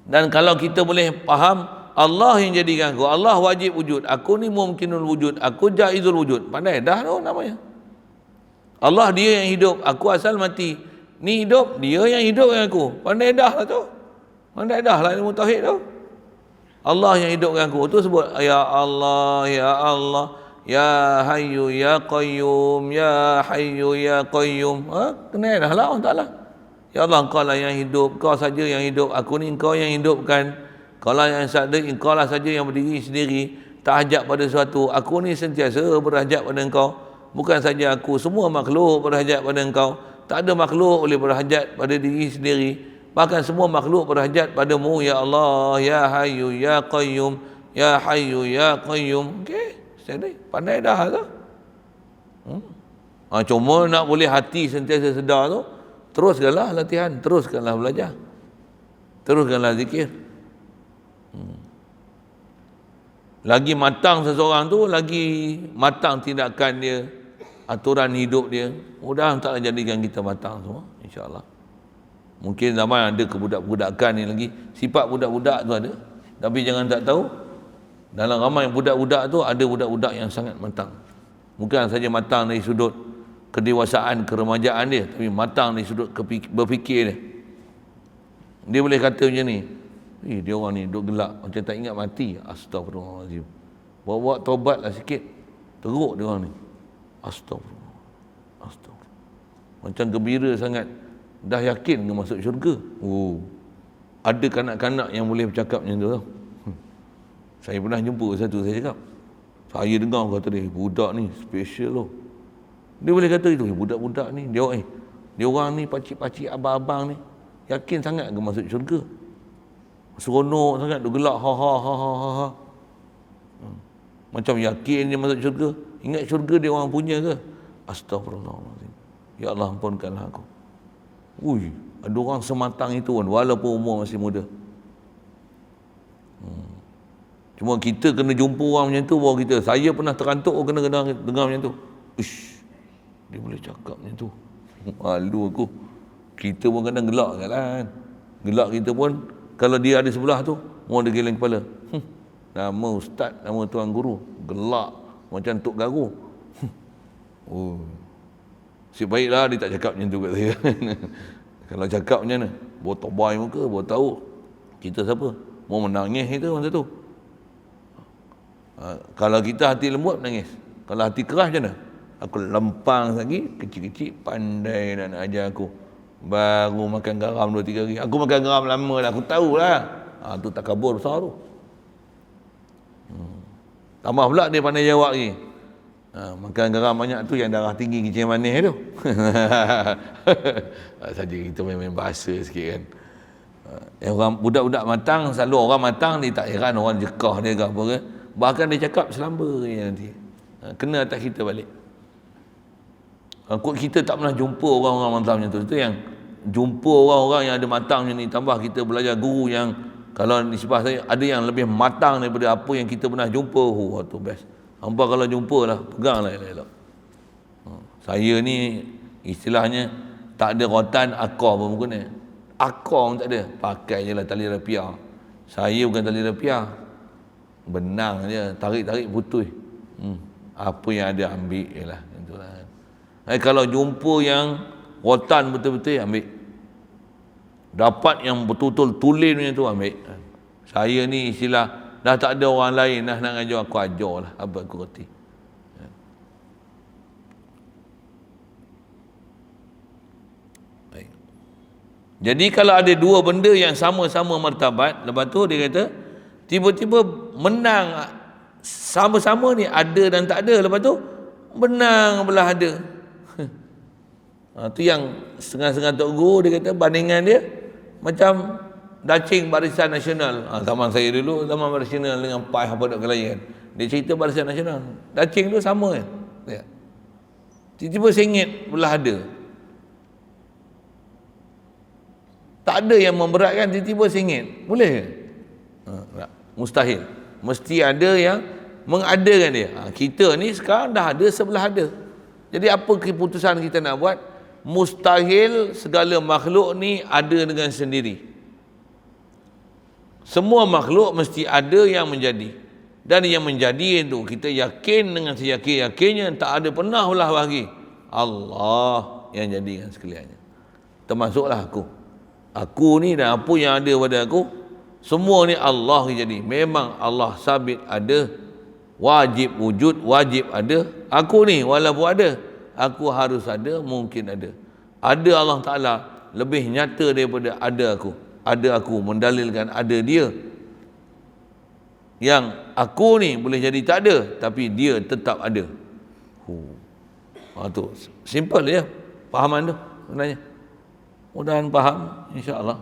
Dan kalau kita boleh faham Allah yang jadikan aku, Allah wajib wujud, aku ni mumkinul wujud, aku jaizul wujud, pandai dah tu namanya. Allah dia yang hidup, aku asal mati. Ni hidup, dia yang hidup dengan aku, pandai dah lah tu. Pandai dah lah ilmu tauhid tu. Allah yang hidupkan aku tu sebut ya Allah, ya Allah, ya Hayyu ya Qayyum, ya Hayyu ya Qayyum. Kenal dah lah Allah Ta'ala. Ya Allah, engkau lah yang hidup, kau saja yang hidup, aku ni engkau yang hidupkan. Kau lah yang sadar, engkau lah saja yang berdiri sendiri, tak hajat pada sesuatu. Aku ni sentiasa berhajat pada engkau. Bukan saja aku, semua makhluk berhajat pada engkau. Tak ada makhluk boleh berhajat pada diri sendiri. Bahkan semua makhluk berhajat padamu, ya Allah, ya Hayyu ya Qayyum, ya Hayyu ya Qayyum. Okey, pandai dah tu. Cuma nak boleh hati sentiasa sedar tu, teruskanlah latihan, teruskanlah belajar, teruskanlah zikir. Lagi matang seseorang tu, lagi matang tindakan dia, aturan hidup dia. Mudah-mudahan tak jadikan kita matang semua, insya-Allah. Mungkin zaman ada kebudak-budakan ni lagi, sifat budak-budak tu ada, tapi jangan tak tahu Dalam ramai budak-budak tu ada budak-budak yang sangat matang. Bukan saja matang dari sudut kedewasaan, keremajaan dia, tapi matang dari sudut berfikir dia. Dia boleh kata macam ni, dia orang ni duk gelak macam tak ingat mati. Astagfirullahaladzim. Bawa taubatlah sikit. Teruk dia orang ni. Astagfirullah. Astagfirullah. Macam gembira sangat. Dah yakin ke masuk syurga? Oh. Ada kanak-kanak yang boleh bercakap macam tu tau. Saya pernah jumpa satu, saya cakap, saya dengar kata dia, budak ni special tau. Dia boleh kata itu, budak-budak ni, dia orang ni, pakcik-pakcik, abang-abang ni, yakin sangat ke masuk syurga? Seronok sangat, dia gelak, ha. Macam yakin dia masuk syurga. Ingat syurga dia orang punya ke? Astagfirullahaladzim. Ya Allah, ampunkanlah aku. Ui, ada orang sematang itu pun, walaupun umur masih muda. Cuma kita kena jumpa orang macam tu, baru kita, saya pernah terantuk kena dengar macam tu. Ish, dia boleh cakap macam tu. Malu aku. Kita pun kadang gelak kan. Gelak kita pun, kalau dia ada sebelah tu, mau dia geleng kepala. Nama ustaz, nama tuan guru, gelak macam Tok Garu. Oh. Sebaiklah dia tak cakap macam tu kat saya. Kalau cakap macam mana? Botok boy muka, baru tahu kita siapa. Mau menangis kita masa tu. Kalau kita hati lembut, menangis. Kalau hati keras macam mana? Aku lempang lagi, kecil-kecil, pandai nak ajar aku. Baru makan garam 2-3 hari. Aku makan garam lama dah, aku tahulah. Tu takabur besar tu. Tambah pula dia pandai jawab lagi. Makan garam banyak tu yang darah tinggi, kecil manis tu. Saja kita main-main bahasa sikit kan. Orang budak-budak matang, selalu orang matang dia tak heran orang jekah dia ke apa ke. Bahkan dia cakap selamba je nanti. Kena atas kita balik. Kita tak pernah jumpa orang-orang matang macam tu. Itu yang jumpa orang-orang yang ada matang macam ni. Tambah kita belajar guru yang, kalau nisbah saya, ada yang lebih matang daripada apa yang kita pernah jumpa. Tu best. Hampa kalau jumpa lah, peganglah elok-elok. Saya ni istilahnya tak ada rotan, akar pun guna. Akar pun tak ada. Pakai je lah tali rapiah. Saya bukan tali rapiah. Benang je, tarik-tarik putus. Apa yang ada ambil je lah. Kalau jumpa yang rotan betul-betul, ambil. Dapat yang betul-betul tulen macam tu, ambil. Saya ni istilah, dah tak ada orang lain dah nak ajar, aku ajar lah apa aku reti. Baik. Jadi kalau ada dua benda yang sama-sama martabat, lepas tu dia kata tiba-tiba menang sama-sama ni, ada dan tak ada, lepas tu menang belah ada. Tu yang setengah-setengah Tok Guru dia kata bandingan dia macam dacing Barisan Nasional. Zaman saya dulu, zaman Barisan Nasional dengan PAS apa tak kelayan. Dia cerita Barisan Nasional. Dacing tu sama kan. Ya. Tiba-tiba sengit belah ada. Tak ada yang memberatkan, tiba-tiba sengit. Boleh ke? Mustahil. Mesti ada yang mengadakan dia. Kita ni sekarang dah ada sebelah ada. Jadi apa keputusan kita nak buat? Mustahil segala makhluk ni ada dengan sendiri. Semua makhluk mesti ada yang menjadi. Dan yang menjadi itu kita yakin dengan seyakin-yakinnya, tak ada pernah ulah bagi. Allah yang jadikan sekaliannya. Termasuklah aku. Aku ni dan apa yang ada pada aku, semua ni Allah yang jadi. Memang Allah sabit ada, wajib wujud, wajib ada. Aku ni walaupun ada, aku harus ada, mungkin ada. Ada Allah Ta'ala lebih nyata daripada ada aku. Ada aku mendalilkan ada dia. Yang aku ni boleh jadi tak ada, tapi dia tetap ada. Tu simple ya fahaman tu sebenarnya. Mudah-mudahan faham insya-Allah.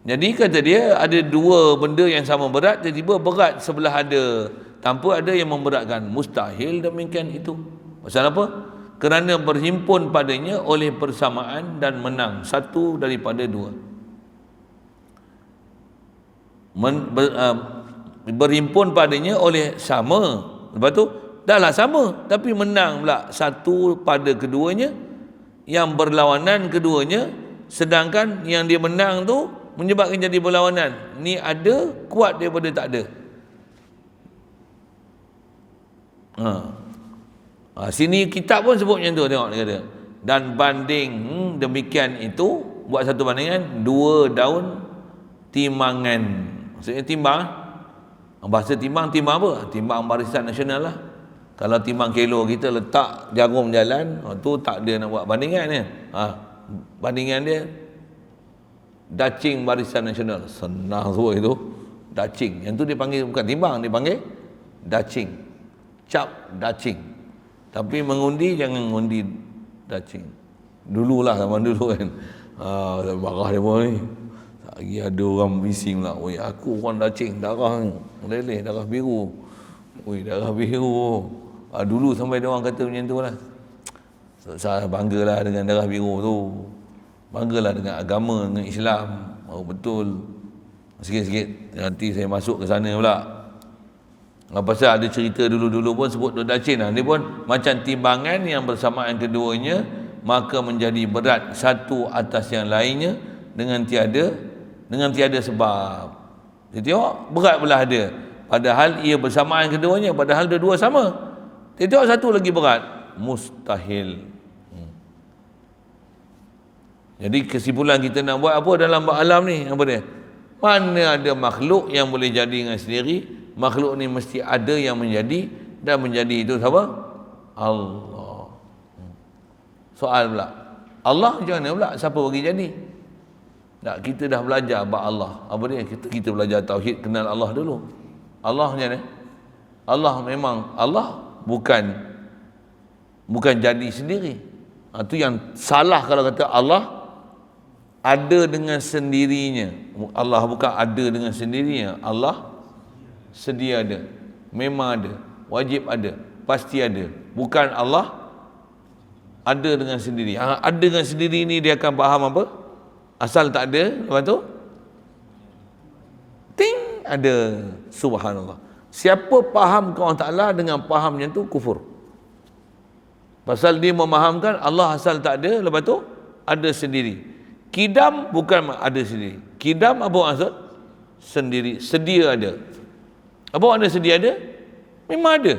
Jadi kata dia ada dua benda yang sama berat, tiba-tiba berat sebelah ada, tanpa ada yang memberatkan. Mustahil demikian itu. Pasal apa? Kerana berhimpun padanya oleh persamaan dan menang satu daripada dua. Berhimpun padanya oleh sama, lepas tu dahlah sama, tapi menang pula satu pada keduanya, yang berlawanan keduanya, sedangkan yang dia menang tu menyebabkan jadi berlawanan. Ni ada kuat daripada tak ada. Sini kitab pun sebut macam tu, tengok dia kata. Dan banding demikian itu, buat satu bandingan 2 daun timbangan. Maksudnya timbang. Bahasa timbang apa? Timbang Barisan Nasional lah. Kalau timbang kilo kita letak jarum jalan, tu tak ada nak buat bandingan dia. Bandingan dia dacing Barisan Nasional. Senang semua itu. Dacing. Yang tu dipanggil bukan timbang, dipanggil dacing. Cap dacing. Tapi mengundi jangan mengundi dacing. Dululah zaman dulu kan. Marah dia pun ni. Lagi ada orang bising pula. Oi, aku orang dacing, darah ni. Meleleh, darah biru. Oi, darah biru. Dulu sampai dia orang kata macam tu lah. Saya banggalah dengan darah biru tu. Banggalah dengan agama, dengan Islam. Betul. Sikit-sikit nanti saya masuk ke sana pula. Pasal ada cerita dulu-dulu pun sebut dacin lah. Dia pun macam timbangan yang bersamaan keduanya, maka menjadi berat satu atas yang lainnya dengan tiada sebab. Dia tengok berat belah dia. Padahal ia bersamaan keduanya, padahal dua-dua sama. Dia tengok satu lagi berat, mustahil. Jadi kesimpulan kita nak buat apa dalam alam ni? Apa dia? Mana ada makhluk yang boleh jadi dengan sendiri? Makhluk ni mesti ada yang menjadi, dan menjadi itu siapa? Allah. Soal pula, Allah macam mana pula? Siapa bagi jadi? Tak, kita dah belajar bab Allah. Apa dia? Kita belajar tauhid, kenal Allah dulu. Allah macam mana? Allah memang Allah, bukan jadi sendiri. Itu yang salah kalau kata Allah ada dengan sendirinya. Allah bukan ada dengan sendirinya. Allah sedia ada, memang ada, wajib ada, pasti ada. Bukan Allah ada dengan sendiri. Ada dengan sendiri ni dia akan faham apa? Asal tak ada, lepas tu ting, ada. Subhanallah. Siapa faham ke Allah Ta'ala dengan faham macam tu, kufur. Pasal dia memahamkan Allah asal tak ada, lepas tu ada sendiri. Kidam bukan ada sendiri. Kidam apa maksud? Sendiri, sedia ada. Apa makna sedia ada? Memang ada.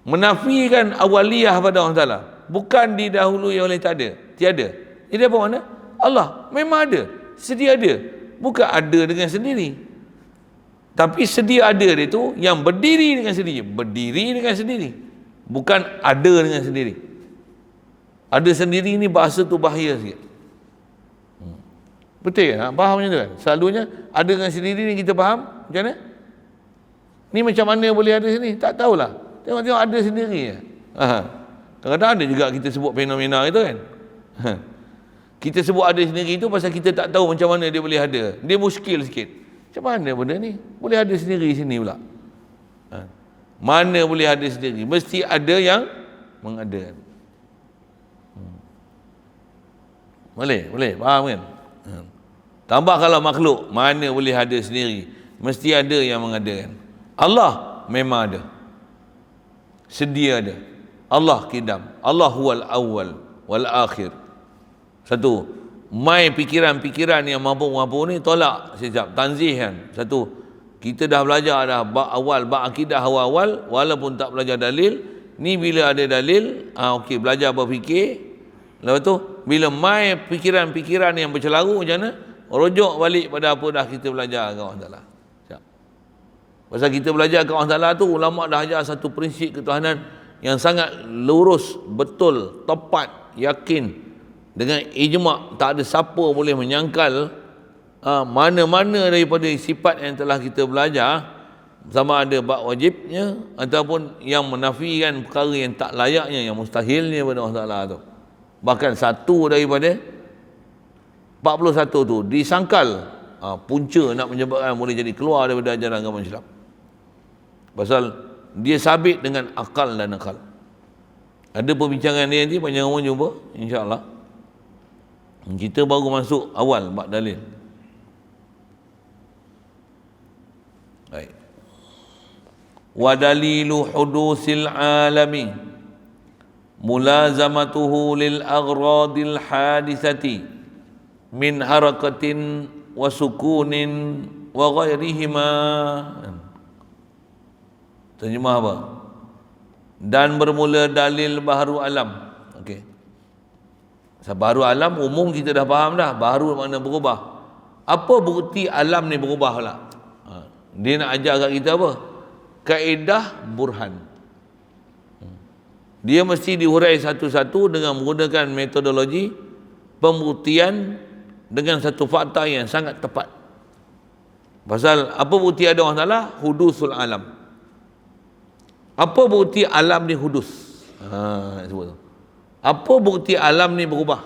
Menafikan awaliyah pada Allah Ta'ala, bukan didahului oleh tak ada, tiada. Jadi apa makna? Allah memang ada, sedia ada, bukan ada dengan sendiri. Tapi sedia ada dia tu yang berdiri dengan sendiri. Berdiri dengan sendiri, bukan ada dengan sendiri. Ada sendiri ni bahasa tu bahaya sikit. Betul kan? Faham macam tu kan? Selalunya ada dengan sendiri ni kita faham macam mana? Ni macam mana boleh ada sini? Tak tahulah. Tengok-tengok ada sendiri. Kadang-kadang ada juga kita sebut fenomena itu kan. Kita sebut ada sendiri itu pasal kita tak tahu macam mana dia boleh ada. Dia muskil sikit. Macam mana benda ni? Boleh ada sendiri sini pula. Mana boleh ada sendiri? Mesti ada yang mengadakan. Boleh, faham kan? Tambah kalau makhluk, mana boleh ada sendiri? Mesti ada yang mengadakan. Allah memang ada, sedia ada. Allah kidam, Allah huwal awwal wal akhir. Satu, mai pikiran-pikiran yang mabuk-mabuk ni tolak sekejap, tanzih kan. Satu, kita dah belajar dah bab awal, bab akidah awal-awal, walaupun tak belajar dalil. Ni bila ada dalil, okey, belajar berfikir. Lepas tu bila mai pikiran-pikiran yang bercelaru macam mana, rujuk balik pada apa dah kita belajar dengan Allah Ta'ala. Pasal kita belajar dengan Allah Ta'ala tu, ulama dah ajar satu prinsip ketuhanan yang sangat lurus, betul, tepat, yakin, dengan ijma'. Tak ada siapa boleh menyangkal mana-mana daripada sifat yang telah kita belajar, sama ada bab wajibnya ataupun yang menafikan perkara yang tak layaknya, yang mustahilnya pada Allah Ta'ala tu. Bahkan satu daripada 41 tu disangkal, punca nak menyebabkan boleh jadi keluar daripada ajaran agama Islam. Pasal dia sabit dengan akal dan nakal. Ada perbincangan dia nanti, panjang umur jumpa insya-Allah. Kita baru masuk awal bab dalil. Baik. Wa dalilu hudusil alami mulazamatuhu lil aghradil hadisati min harakatin wa sukunin wa ghairihima. Terjemah apa? Dan bermula dalil baharu alam. Okey. Baharu alam umum kita dah faham dah. Baharu makna berubah. Apa bukti alam ni berubah pula? Dia nak ajar kat kita apa? Kaedah burhan. Dia mesti dihurai satu-satu dengan menggunakan metodologi pembuktian dengan satu fakta yang sangat tepat. Pasal apa bukti ada orang salah? Hudusul alam. Apa bukti alam ni hudus? Nak sebut tu. Apa bukti alam ni berubah?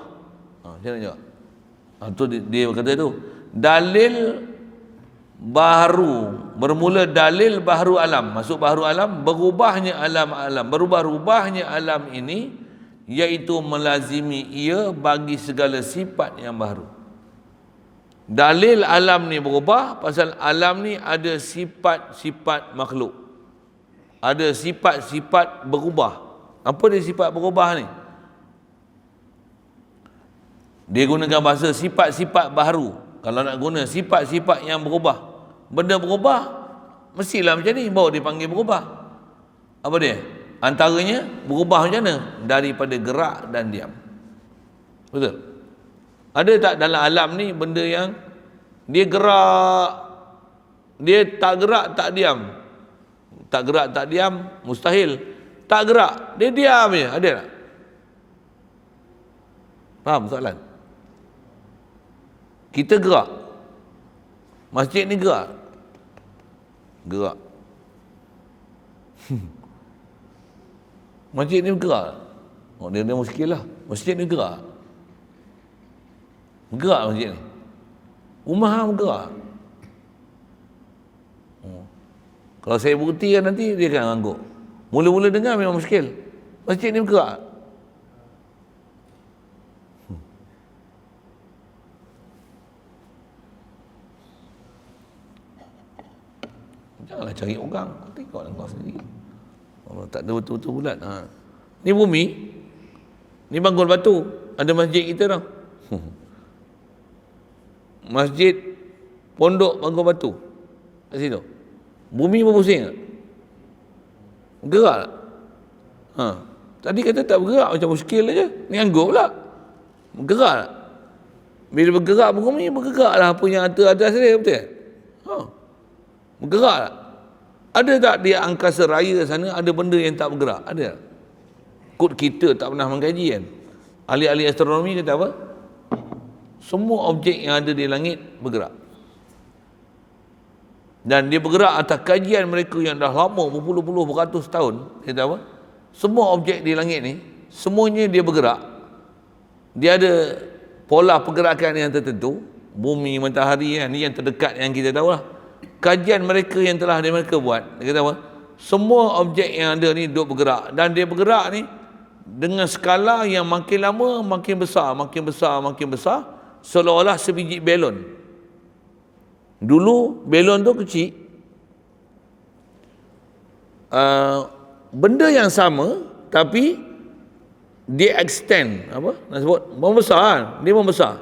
Macam mana jawab? Tu dia kata tu. Dalil baharu, bermula dalil baharu alam. Masuk baharu alam, berubahnya alam-alam. Berubah-ubahnya alam ini, iaitu melazimi ia bagi segala sifat yang baharu. Dalil alam ni berubah, pasal alam ni ada sifat-sifat makhluk. Ada sifat-sifat berubah. Apa dia sifat berubah ni? Dia gunakan bahasa sifat-sifat baharu. Kalau nak guna sifat-sifat yang berubah, benda berubah, mestilah macam ni, baru dipanggil berubah. Apa dia? Antaranya, berubah macam mana? Daripada gerak dan diam. Betul? Ada tak dalam alam ni benda yang dia gerak, dia tak gerak, tak diam? Tak gerak, tak diam, mustahil. Tak gerak, dia diam je. Ada tak? Faham soalan? Kita gerak. Masjid ni gerak. Gerak. Masjid ni gerak. Oh, dia muskil lah. Masjid ni gerak. Gerak masjid ni. Rumah hang bergerak. Kalau saya buktikan nanti, dia akan angguk. Mula-mula dengar memang muskil. Masjid ni bergerak. Janganlah cari orang. Tengoklah kau sendiri. Allah tak ada betul-betul bulat. Ni bumi. Ni bangun batu. Ada masjid kita tau. Masjid pondok bangun batu. Kat situ. Bumi berpusing tak? Gerak tak? Tadi kata tak bergerak, macam muskil aja. Ni angguk pula. Bergerak tak? Bila bergerak bumi, bergerak lah apa yang atas dia, betul? Bergerak tak? Ada tak di angkasa raya sana ada benda yang tak bergerak? Ada tak? Kod kita tak pernah mengkaji kan? Ahli-ahli astronomi kata apa? Semua objek yang ada di langit bergerak. Dan dia bergerak atas kajian mereka yang dah lama, berpuluh-puluh, beratus tahun. Dia kata apa? Semua objek di langit ni, semuanya dia bergerak. Dia ada pola pergerakan yang tertentu. Bumi, matahari, ni yang terdekat yang kita tahu lah. Kajian mereka yang telah mereka buat, dia kata apa? Semua objek yang ada ni duk bergerak. Dan dia bergerak ni dengan skala yang makin lama makin besar, makin besar, makin besar, seolah-olah sebiji belon. Dulu belon tu kecil. Benda yang sama tapi dia extend, apa nak sebut, membesar kan? Dia membesar.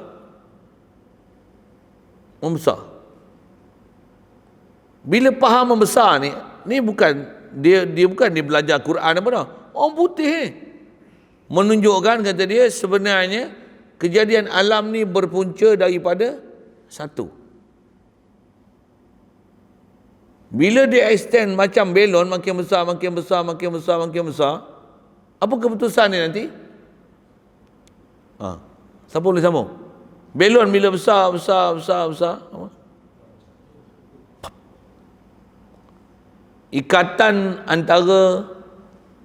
Bila faham membesar ni bukan dia bukan dia belajar Quran apa dah. Orang putih ni menunjukkan, kata dia, sebenarnya kejadian alam ni berpunca daripada satu. Bila dia extend macam belon, makin besar, makin besar, makin besar, makin besar, apa keputusan ni nanti? Siapa boleh sambung? Belon bila besar, apa? Ikatan antara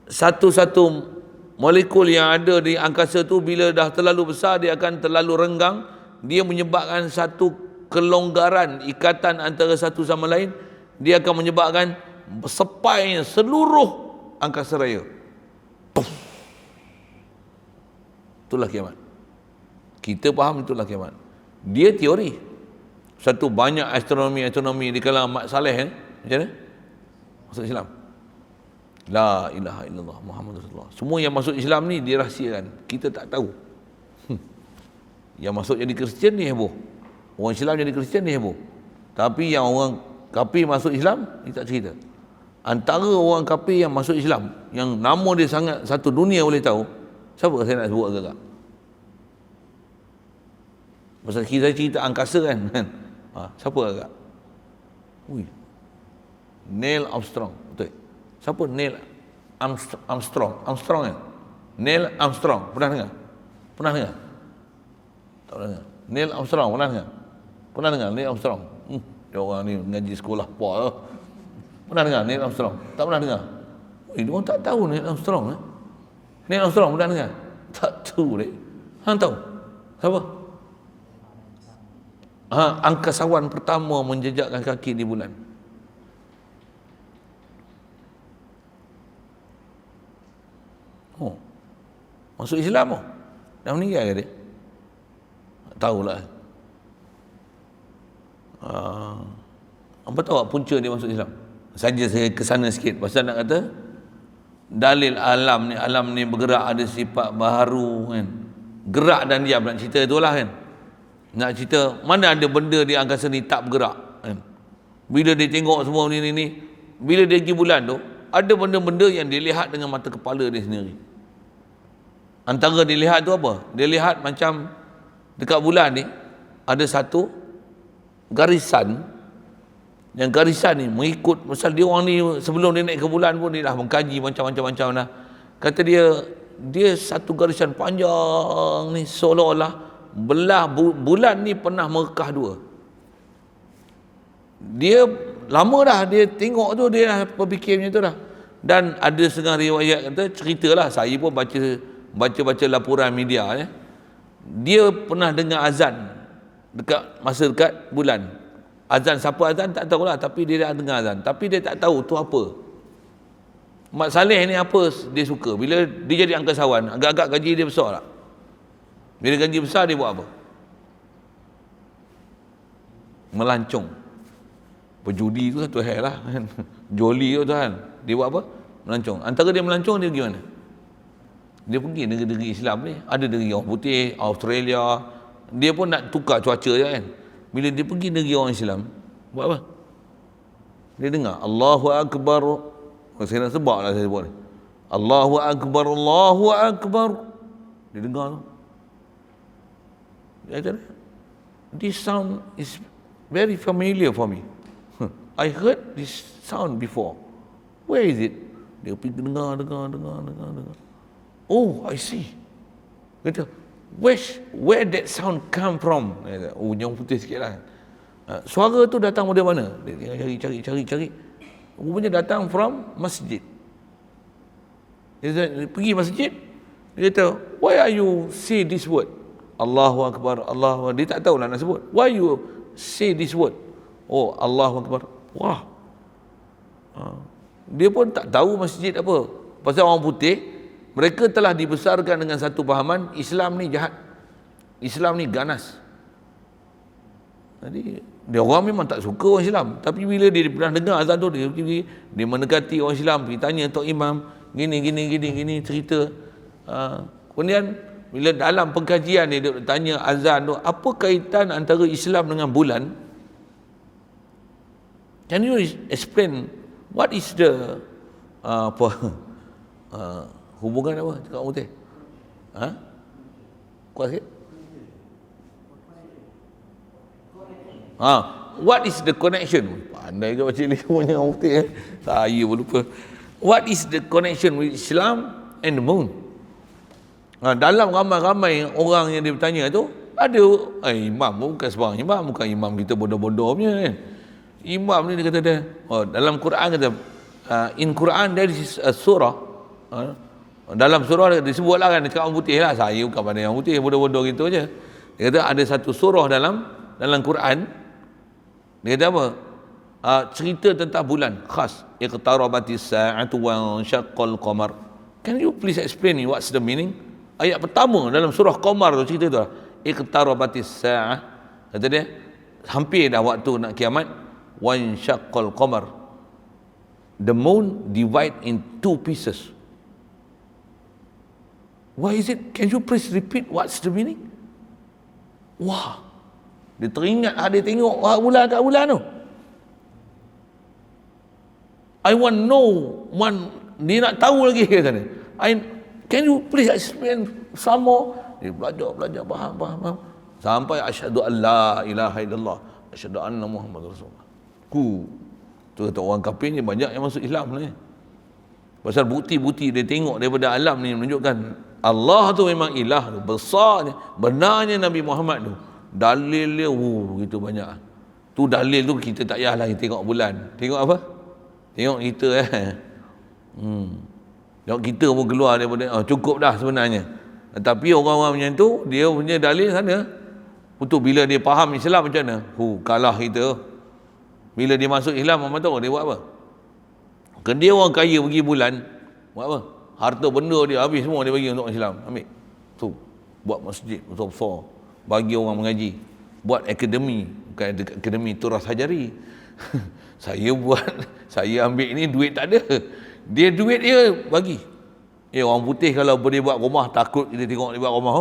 satu-satu molekul yang ada di angkasa tu bila dah terlalu besar, dia akan terlalu renggang. Dia menyebabkan satu kelonggaran ikatan antara satu sama lain. Dia akan menyebabkan sepainya seluruh angkasa raya. Itulah kiamat. Kita faham itulah kiamat. Dia teori. Satu banyak astronomi di kalangan Mat Saleh macam mana? Masuk Islam. La ilaha illallah Muhammad Rasulullah. Semua yang masuk Islam ni dirahsiakan. Kita tak tahu. Yang masuk jadi Kristian ni heboh. Orang Islam jadi Kristian ni heboh. Tapi yang orang kafir masuk Islam, ni tak cerita. Antara orang kafir yang masuk Islam, yang nama dia sangat satu dunia boleh tahu, siapa saya nak sebut agak-agak? Pasal kita cerita angkasa kan, siapa agak? Ui, Neil Armstrong, betul. Siapa Neil Armstrong kan? Neil Armstrong, pernah dengar? Pernah dengar? Tak pernah dengar. Neil Armstrong, pernah dengar? Pernah dengar Neil Armstrong? Dia orang ni ngaji sekolah apa? Pernah dengar Neil Armstrong? Tak pernah dengar? Dia orang tak tahu Neil Armstrong. Neil Armstrong pernah dengar? Tak tahu dek. Hang tahu? Siapa? Angkasawan pertama menjejakkan kaki di bulan. Masuk Islam oh. Dah meninggal ke dia? Tak tahulah. Apa tahu punca dia masuk Islam? Saja saya ke sana sikit pasal nak kata dalil alam ni bergerak, ada sifat baharu kan. Gerak dan diam, nak cerita itulah kan. Nak cerita mana ada benda di angkasa ni tak bergerak kan. Bila dia tengok semua ni, bila dia pergi bulan tu, ada benda-benda yang dia lihat dengan mata kepala dia sendiri. Antara dia lihat tu apa? Dia lihat macam dekat bulan ni ada satu garisan, yang garisan ni mengikut, pasal dia orang ni sebelum dia naik ke bulan pun dia dah mengkaji macam-macam dah. Kata dia satu garisan panjang ni seolah-olah belah bulan ni pernah merekah dua. Dia lama dah dia tengok tu, dia dah berfikir macam tu dah. Dan ada setengah riwayat kata, ceritalah, saya pun baca laporan media ya. Dia pernah dengar azan dekat bulan. Azan, siapa azan tak tahulah, tapi dia dah dengar azan, tapi dia tak tahu tu apa. Mat Saleh ni apa dia suka? Bila dia jadi angkasawan, agak-agak gaji dia besar tak? Bila gaji besar dia buat apa? Melancong. Berjudi tu satu hal lah kan. Joli tu kan. Dia buat apa? Melancong. Antara dia melancong, dia pergi mana? Dia pergi negeri-negeri Islam ni. Ada negeri orang putih, Australia. Dia pun nak tukar cuaca je kan. Bila dia pergi negeri orang Islam, buat apa? Dia dengar Allahu Akbar. Saya nak sebab lah saya sebut ni. Allahu Akbar, Allahu Akbar. Dia dengar tu. Dia kata, this sound is very familiar for me. I heard this sound before. Where is it? Dia pergi dengar. Oh, I see. Kata, where that sound come from? Oh, yang putih sikit lah. Suara tu datang dari mana? Dia cari. Rupanya datang from masjid. Dia pergi masjid. Dia kata, why are you say this word? Allahu Akbar, Allahu Akbar. Dia tak tahu lah nak sebut. Why you say this word? Oh, Allahu Akbar. Wah. Dia pun tak tahu masjid apa. Pasal orang putih, mereka telah dibesarkan dengan satu pahaman, Islam ni jahat. Islam ni ganas. Jadi, dia orang memang tak suka orang Islam. Tapi bila dia pernah dengar azan tu, dia mendekati orang Islam, pergi tanya Tok Imam, gini, cerita. Kemudian, bila dalam pengkajian ni, dia tanya azan tu, apa kaitan antara Islam dengan bulan? Can you explain what is the hubungan apa cakap orang putih? Kuat sikit. What is the connection? Pandai ke baca ni punya orang putih saya pun lupa. What is the connection with Islam and the moon? Dalam ramai-ramai orang yang dia bertanya tu, ada imam, bukan sebarang imam, bukan imam kita bodoh-bodoh punya kan. Imam ni dia kata dia, dalam Quran kata, in Quran there is a surah, dalam surah disebutlah kan, dia cakap orang putih lah, saya bukan pandai orang putih, bodoh-bodoh gitu aja. Dia kata ada satu surah dalam Quran, dia kata apa? Cerita tentang bulan khas, iqtarabatis sa'atu wa syaqqal qamar. Can you please explain me what's the meaning? Ayat pertama dalam surah Qamar tu cerita tu lah, iqtarabatis sa'ah, kata dia hampir dah waktu nak kiamat, wa syaqqal qamar, the moon divide in two pieces. Why is it? Can you please repeat what's the meaning? Wah, dia teringat dia tengok bulan kat bulan tu. I want know one. Dia nak tahu lagi kata dia. Can you please explain some more? Dia belajar, faham. Sampai asyhadu an la ilaha illallah, asyhadu anna Muhammadar Rasulullah. Tu kata orang kafir ni banyak yang masuk Islam ni. Pasal bukti-bukti dia tengok daripada alam ni menunjukkan Allah tu memang ilah tu, besarnya, benarnya Nabi Muhammad tu. Dalil dia begitu banyak. Tu dalil tu kita tak payah lagi tengok bulan. Tengok apa? Tengok kita Tengok kita pun keluar daripada cukup dah sebenarnya. Tapi orang-orang macam tu dia punya dalil sana. Betul bila dia faham Islam macam mana? Kalah kita. Bila dia masuk Islam, apa tahu dia buat apa? Kan dia orang kaya pergi bulan, buat apa? Harta benda dia habis semua dia bagi untuk Islam. Ambil. Tu, buat masjid, sofa, bagi orang mengaji. Buat akademi, bukan akademi Turas Hajari. Saya ambil ni duit tak ada. Dia duit dia bagi. Orang putih kalau boleh buat rumah takut kita tengok dia buat rumah.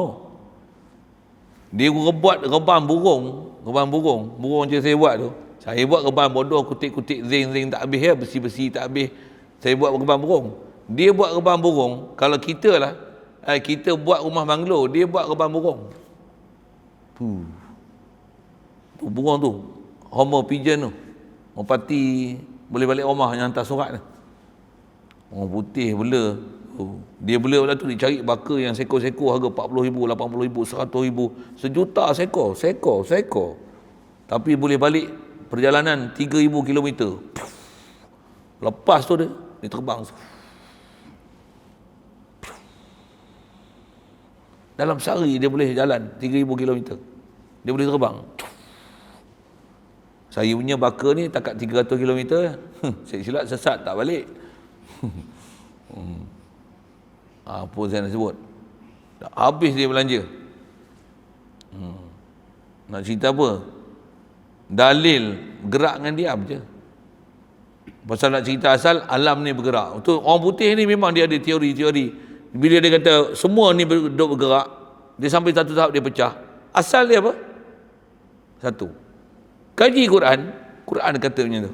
Dia buat rebam burung macam saya buat tu. Saya buat rebam bodoh, kutik-kutik zinc tak habis besi-besi tak habis. Saya buat rebam burung. Dia buat rebam burung. Kalau kita lah, kita buat rumah banglo, dia buat rebam burung. Tu burung tu, Homo pigeon tu. Orang parti boleh balik rumah yang hantar surat tu. Orang putih bela. Dia bela pula tu, dia cari baka yang sekor-sekor harga 40,000, 80,000, 100,000, sejuta sekor. Tapi boleh balik perjalanan 3,000 km. Lepas tu dia terbang. Dalam sehari dia boleh jalan 3,000 km. Dia boleh terbang. Saya punya baka ni takat 300 km. Saya silap sesat tak balik. Apa saya nak sebut? Dah habis dia belanja. Nak cerita apa? Dalil gerak dengan diam je. Pasal nak cerita asal alam ni bergerak. Untuk orang putih ni memang dia ada teori-teori. Bila dia kata semua ni bergerak, dia sampai satu tahap dia pecah. Asal dia apa? Satu. Kaji Quran kata macam tu.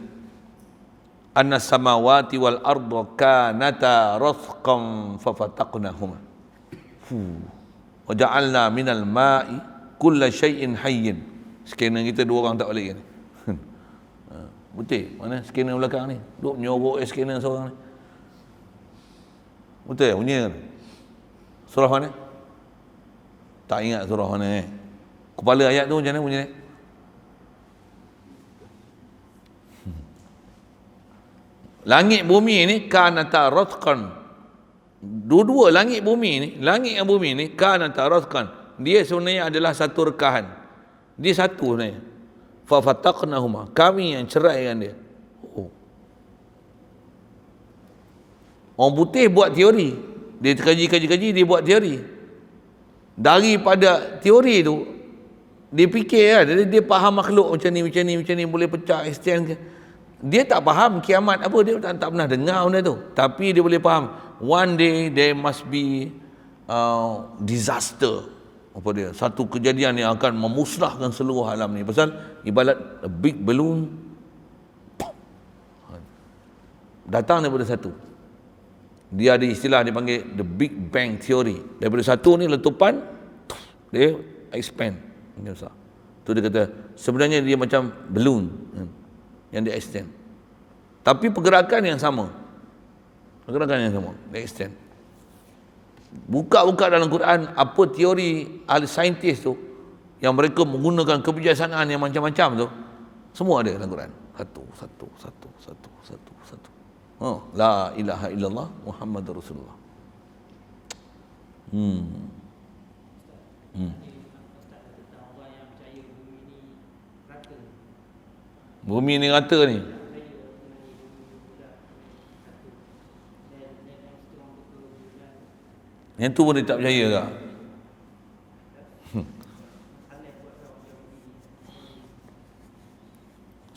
Annas samawati wal arda kanata rathqan fafataqnahuma. Wa ja'alna minal ma'i kulla syai'in hayyin. Scanner kita dua orang tak balik ni. Betul? Mana scanner belakang ni? Duk menyorok scanner seorang ni. Betul ya? Bunyi kan? Surah mana? Tak ingat surah mana Kepala ayat tu macam mana bunyi ni? Langit bumi ni kanata ratqan. Dua-dua langit bumi ni, langit dan bumi ni kanata ratqan. Dia sebenarnya adalah satu rekahan. Dia satu sebenarnya. Fa fataqnahuma. Kami yang ceraikan dia. Orang putih buat teori. Dia kaji, dia buat teori. Daripada teori tu dia fikir kan, dia faham makhluk macam ni boleh pecah, extend ke. Dia tak faham kiamat apa, dia tak pernah dengar benda tu. Tapi dia boleh faham one day there must be disaster. Apa dia? Satu kejadian yang akan memusnahkan seluruh alam ni. Pasal ibarat a big balloon datang daripada satu. Dia ada istilah dia panggil the Big Bang Theory. Daripada satu ni letupan dia expand. Tu dia kata sebenarnya dia macam balloon yang dia extend. Tapi pergerakan yang sama. Dia extend. Buka-buka dalam Quran apa teori ahli saintis tu yang mereka menggunakan kebijaksanaan yang macam-macam tu, semua ada dalam Quran. Satu. La ilaha illallah Muhammadur Rasulullah. Bumi ni rata ni. Yang tu pun dia tak percaya ke?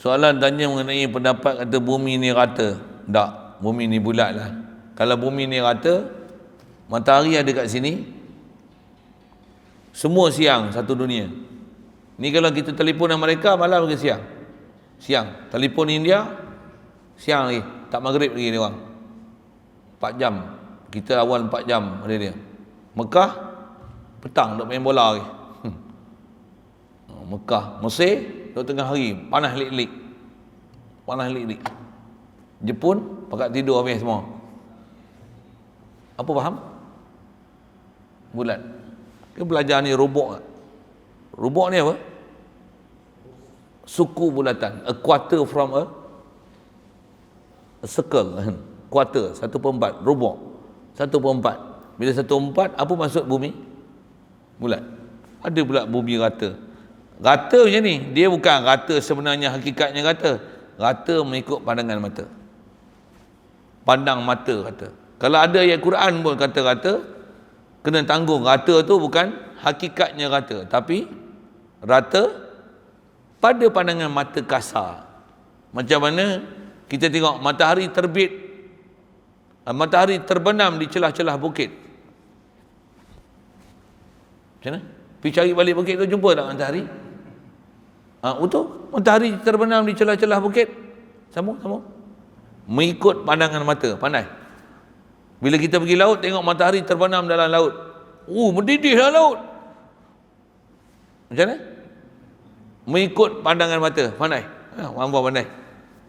Soalan tanya mengenai pendapat kata bumi ni rata. Tak, bumi ni bulat lah. Kalau bumi ni rata, matahari ada kat sini, semua siang satu dunia. Ni kalau kita telefon dengan mereka malam ke siang? Siang. Telefon India Siang lagi, tak maghrib lagi dia orang. 4 jam. Kita awal 4 jam ada dia. Mekah petang duk main bola lagi. Mekah, Mesir duk tengah hari, panas lik-lik. Panas lik-lik. Jepun pakat tidur habis semua. Apa faham? Bulat. Kita belajar ni robok. Robok ni apa? Suku bulatan. A quarter from a circle. Quarter, 1/4. Robok, 1/4. Bila 1/4, apa maksud bumi? Bulat. Ada pula bumi rata. Rata macam ni, dia bukan rata sebenarnya, hakikatnya rata. Rata mengikut pandangan mata. Pandang mata kata. Kalau ada ayat Quran pun kata rata, kena tanggung rata tu bukan hakikatnya rata, tapi rata pada pandangan mata kasar. Macam mana kita tengok matahari terbit, matahari terbenam di celah-celah bukit. Macam mana? Pergi cari balik bukit tu, jumpa tak matahari? Betul. Matahari terbenam di celah-celah bukit. Sambung. Mengikut pandangan mata, pandai. Bila kita pergi laut, tengok matahari terbenam dalam laut. Mendidih dalam laut. Macam mana? Mengikut pandangan mata, pandai. Mampu pandai.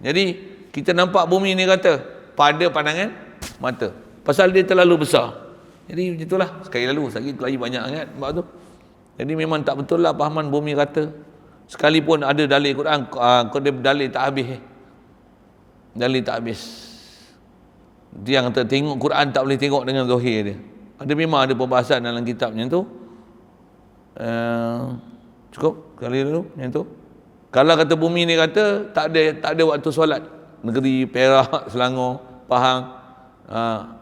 Jadi, kita nampak bumi ni kata, pada pandangan mata. Pasal dia terlalu besar. Jadi, macam itulah. Sekali lalu, lagi banyak sangat sebab tu. Jadi, memang tak betul lah pahaman bumi rata. Sekalipun ada dalil Quran, dalil tak habis. Dalil tak habis. Dia yang kata tengok Quran tak boleh tengok dengan zahir dia. Memang ada perbahasan dalam kitab macam tu. Cukup kali dulu macam tu. Kalau kata bumi ni kata tak ada waktu solat. Negeri Perak, Selangor, Pahang,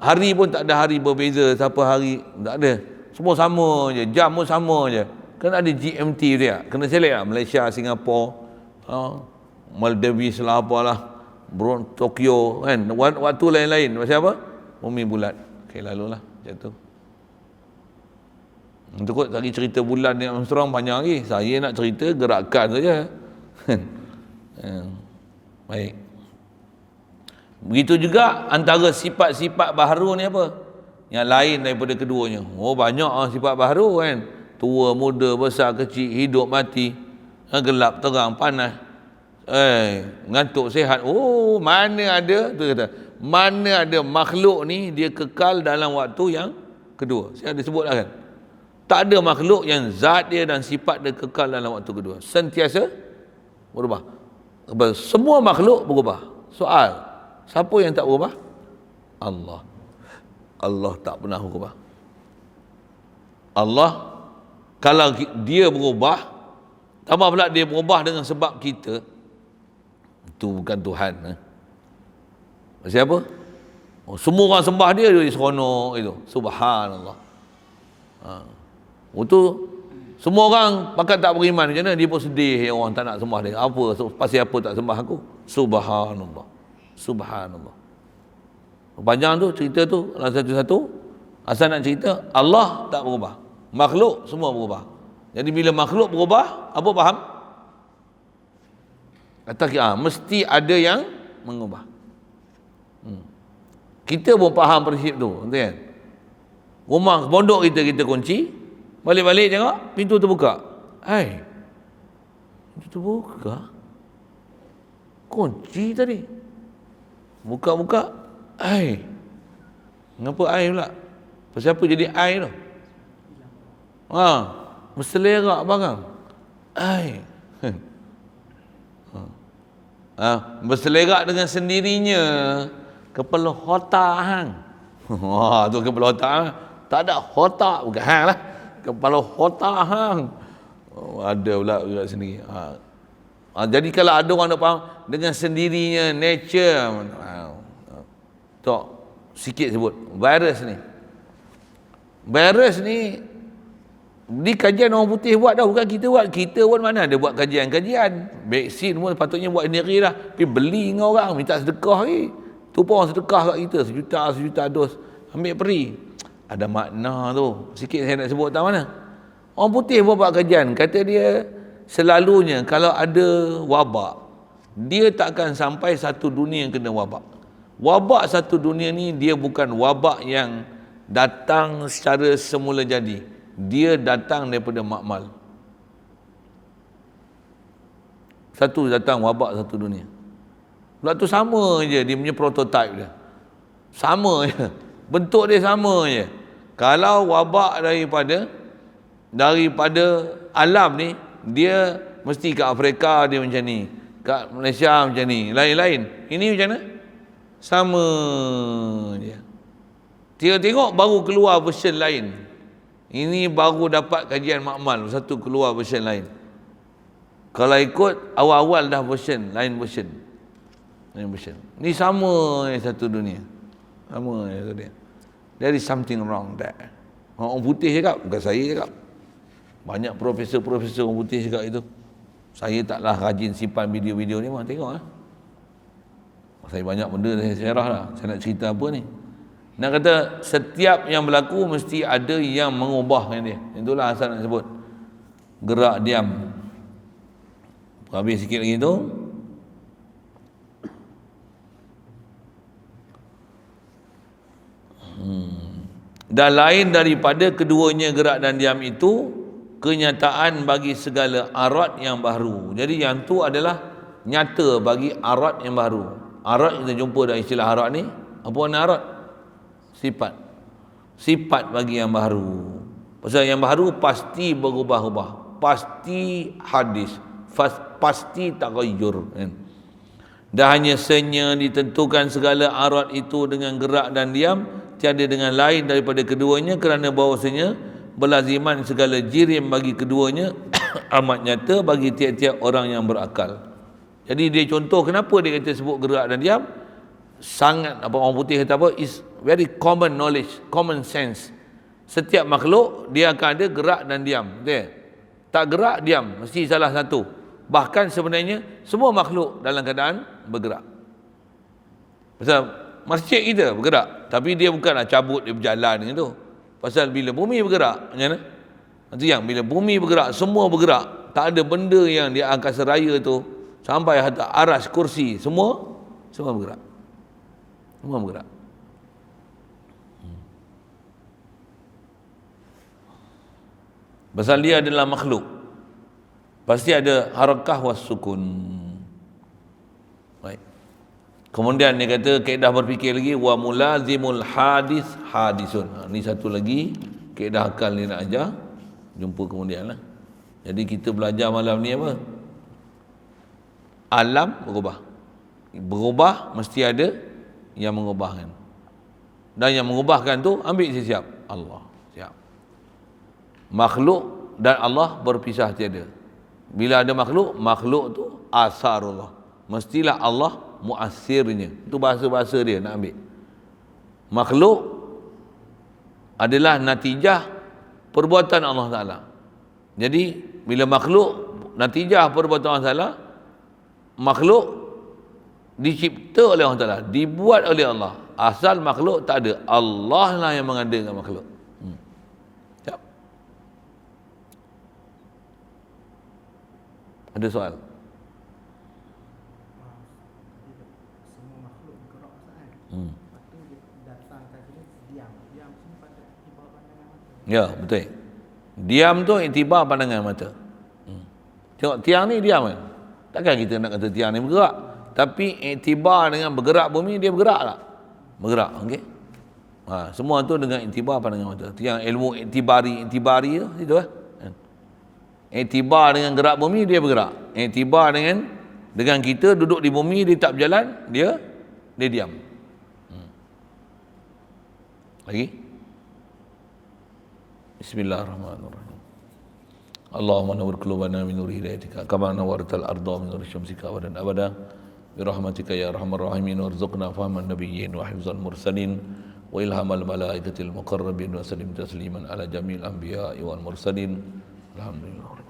hari pun tak ada hari berbeza, siapa hari tak ada. Semua sama je, jam pun sama je. Kan ada GMT dia. Kena select lah, Malaysia, Singapura, Maldives lah, apalah, Tokyo kan, waktu lain-lain. Macam apa? Bumi bulat. Okay, lalu lah macam tu. Untuk kot lagi cerita bulan ni Armstrong panjang lagi. Saya nak cerita gerakan saja. Baik. Begitu juga antara sifat-sifat baharu ni apa? Yang lain daripada keduanya. Banyak sifat baharu kan. Tua, muda, besar, kecil, hidup, mati, gelap, terang, panas, ngantuk, sehat. Mana ada, tu kata, mana ada makhluk ni dia kekal dalam waktu yang kedua. Saya ada sebut lah kan. Tak ada makhluk yang zat dia dan sifat dia kekal dalam waktu kedua. Sentiasa berubah. Semua makhluk berubah. Soal, siapa yang tak berubah? Allah. Allah tak pernah berubah. Allah, kalau dia berubah, tambah pula dia berubah dengan sebab kita, itu bukan Tuhan. Siapa? Semua orang sembah dia seronok itu. Subhanallah. Itu semua orang pakat tak beriman macam mana, dia pun sedih, orang tak nak sembah dia. Pasal apa tak sembah aku? Subhanallah. Subhanallah. Panjang tu cerita tu, satu-satu. Asal nak cerita, Allah tak berubah. Makhluk semua berubah. Jadi bila makhluk berubah, apa faham? Kata mesti ada yang mengubah. Kita pun faham prinsip tu, kan? Rumah pondok kita kunci, balik-balik tengok pintu terbuka. Pintu terbuka. Kunci tadi. Buka-buka. Kenapa air pula? Pasal apa jadi air tu? Berselerak barang. Berselerak dengan sendirinya. Kepala otak hang. Tu kepala otak hang. Tak ada otak, bukan hang lah. Kepala otak hang. Ada pula kat sini. Jadi kalau ada orang nak faham dengan sendirinya, nature. Tok sikit sebut virus ni di kajian orang putih buat dah, bukan kita buat. Kita pun mana ada buat kajian-kajian. Vaksin pun patutnya buat sendiri lah, tapi beli dengan orang, minta sedekah ni. Tu pun orang sedekah kat kita, sejuta dos, ambil peri. Ada makna tu. Sikit saya nak sebut tahu mana. Orang putih pun buat kajian, kata dia selalunya kalau ada wabak, dia tak akan sampai satu dunia yang kena wabak. Wabak satu dunia ni dia bukan wabak yang datang secara semula jadi. Dia datang daripada makmal. Satu datang wabak satu dunia. Pula tu sama je dia punya prototype dia. Sama je. Bentuk dia sama je. Kalau wabak daripada alam ni, dia mesti kat Afrika dia macam ni, kat Malaysia macam ni, lain-lain. Ini macam mana? Sama je. Tengok baru keluar version lain. Ini baru dapat kajian makmal, satu keluar version lain. Kalau ikut awal-awal dah lain version. Ni sama je satu dunia. Sama je satu dunia. There is something wrong there. Orang putih cakap, bukan saya cakap. Banyak profesor-profesor orang putih cakap itu. Saya taklah rajin simpan video-video ni, orang tengok lah. Saya banyak benda saya syarah lah. Saya nak cerita apa ni. Nak kata setiap yang berlaku mesti ada yang mengubahkan dia. Itulah asal nak sebut gerak diam. Habis sikit lagi tu. Dan lain daripada keduanya gerak dan diam itu kenyataan bagi segala arat yang baru. Jadi yang tu adalah nyata bagi arat yang baru. Arat kita jumpa dalam istilah arat ni. Apa makna arat? Sifat bagi yang baru. Pasal yang baru pasti berubah-ubah, pasti hadis, pasti taghayyur kan. Dan hanya senya ditentukan segala arat itu dengan gerak dan diam, tiada dengan lain daripada keduanya, kerana bahawasanya berlaziman segala jirim bagi keduanya amat nyata bagi tiap-tiap orang yang berakal. Jadi dia contoh kenapa dia kata sebut gerak dan diam, sangat apa orang putih kata apa, is very common knowledge, common sense. Setiap makhluk dia akan ada gerak dan diam. Betul? Tak gerak diam, mesti salah satu. Bahkan sebenarnya semua makhluk dalam keadaan bergerak. Pasal masjid kita bergerak, tapi dia bukanlah cabut dia berjalan dengan tu. Pasal bila bumi bergerak, macam mana? Nanti yang bila bumi bergerak, semua bergerak. Tak ada benda yang di angkasa raya tu sampai hatta aras kursi, semua bergerak. Semua bergerak. Pasal dia adalah makhluk, pasti ada harakah was sukun. Baik. Kemudian dia kata kaedah berfikir lagi, wa mulazimul hadis hadisun. Ni satu lagi kaedah akal ni nak ajar. Jumpa kemudian lah. Jadi kita belajar malam ni apa? Alam berubah. Berubah mesti ada yang mengubahkan. Dan yang mengubahkan tu ambil siap Allah. Siap. Makhluk dan Allah berpisah tiada. Bila ada makhluk tu asarullah. Mestilah Allah muassirnya. Itu bahasa-bahasa dia nak ambil. Makhluk adalah natijah perbuatan Allah Ta'ala. Jadi bila makhluk natijah perbuatan Allah Ta'ala, makhluk dicipta oleh Allah Ta'ala, dibuat oleh Allah. Asal makhluk tak ada, Allah lah yang mengadakan makhluk. Siap. Ada soal? Semua makhluk bergerak saat. Lepas tu dia datang tadi diam. Diam sini pada iktibar pandangan mata. Ya, betul. Diam tu iktibar pandangan mata. Tengok tiang ni diam kan? Takkan kita nak kata tiang ni bergerak. Tapi iktibar dengan bergerak bumi, dia bergerak tak? Bergerak, okey? Semua tu dengan iktibar pandangan mata. Tiang ilmu iktibari tu, itu lah. Iktibar dengan gerak bumi, dia bergerak. Iktibar dengan kita duduk di bumi, dia tak berjalan, dia diam. Lagi? Bismillahirrahmanirrahim. Allahumma nawwir qulubana min nuri hidayatika kama nawwartal arda min nuri syamsika abadan abada bi rahmatika ya arhamar rahimin warzuqna fahman nabiyyin wa hifzal mursalin wa ilhamal malaikatil muqarrabin wa sallim tasliman ala jamil anbiya'i wal mursalin. Alhamdulillah.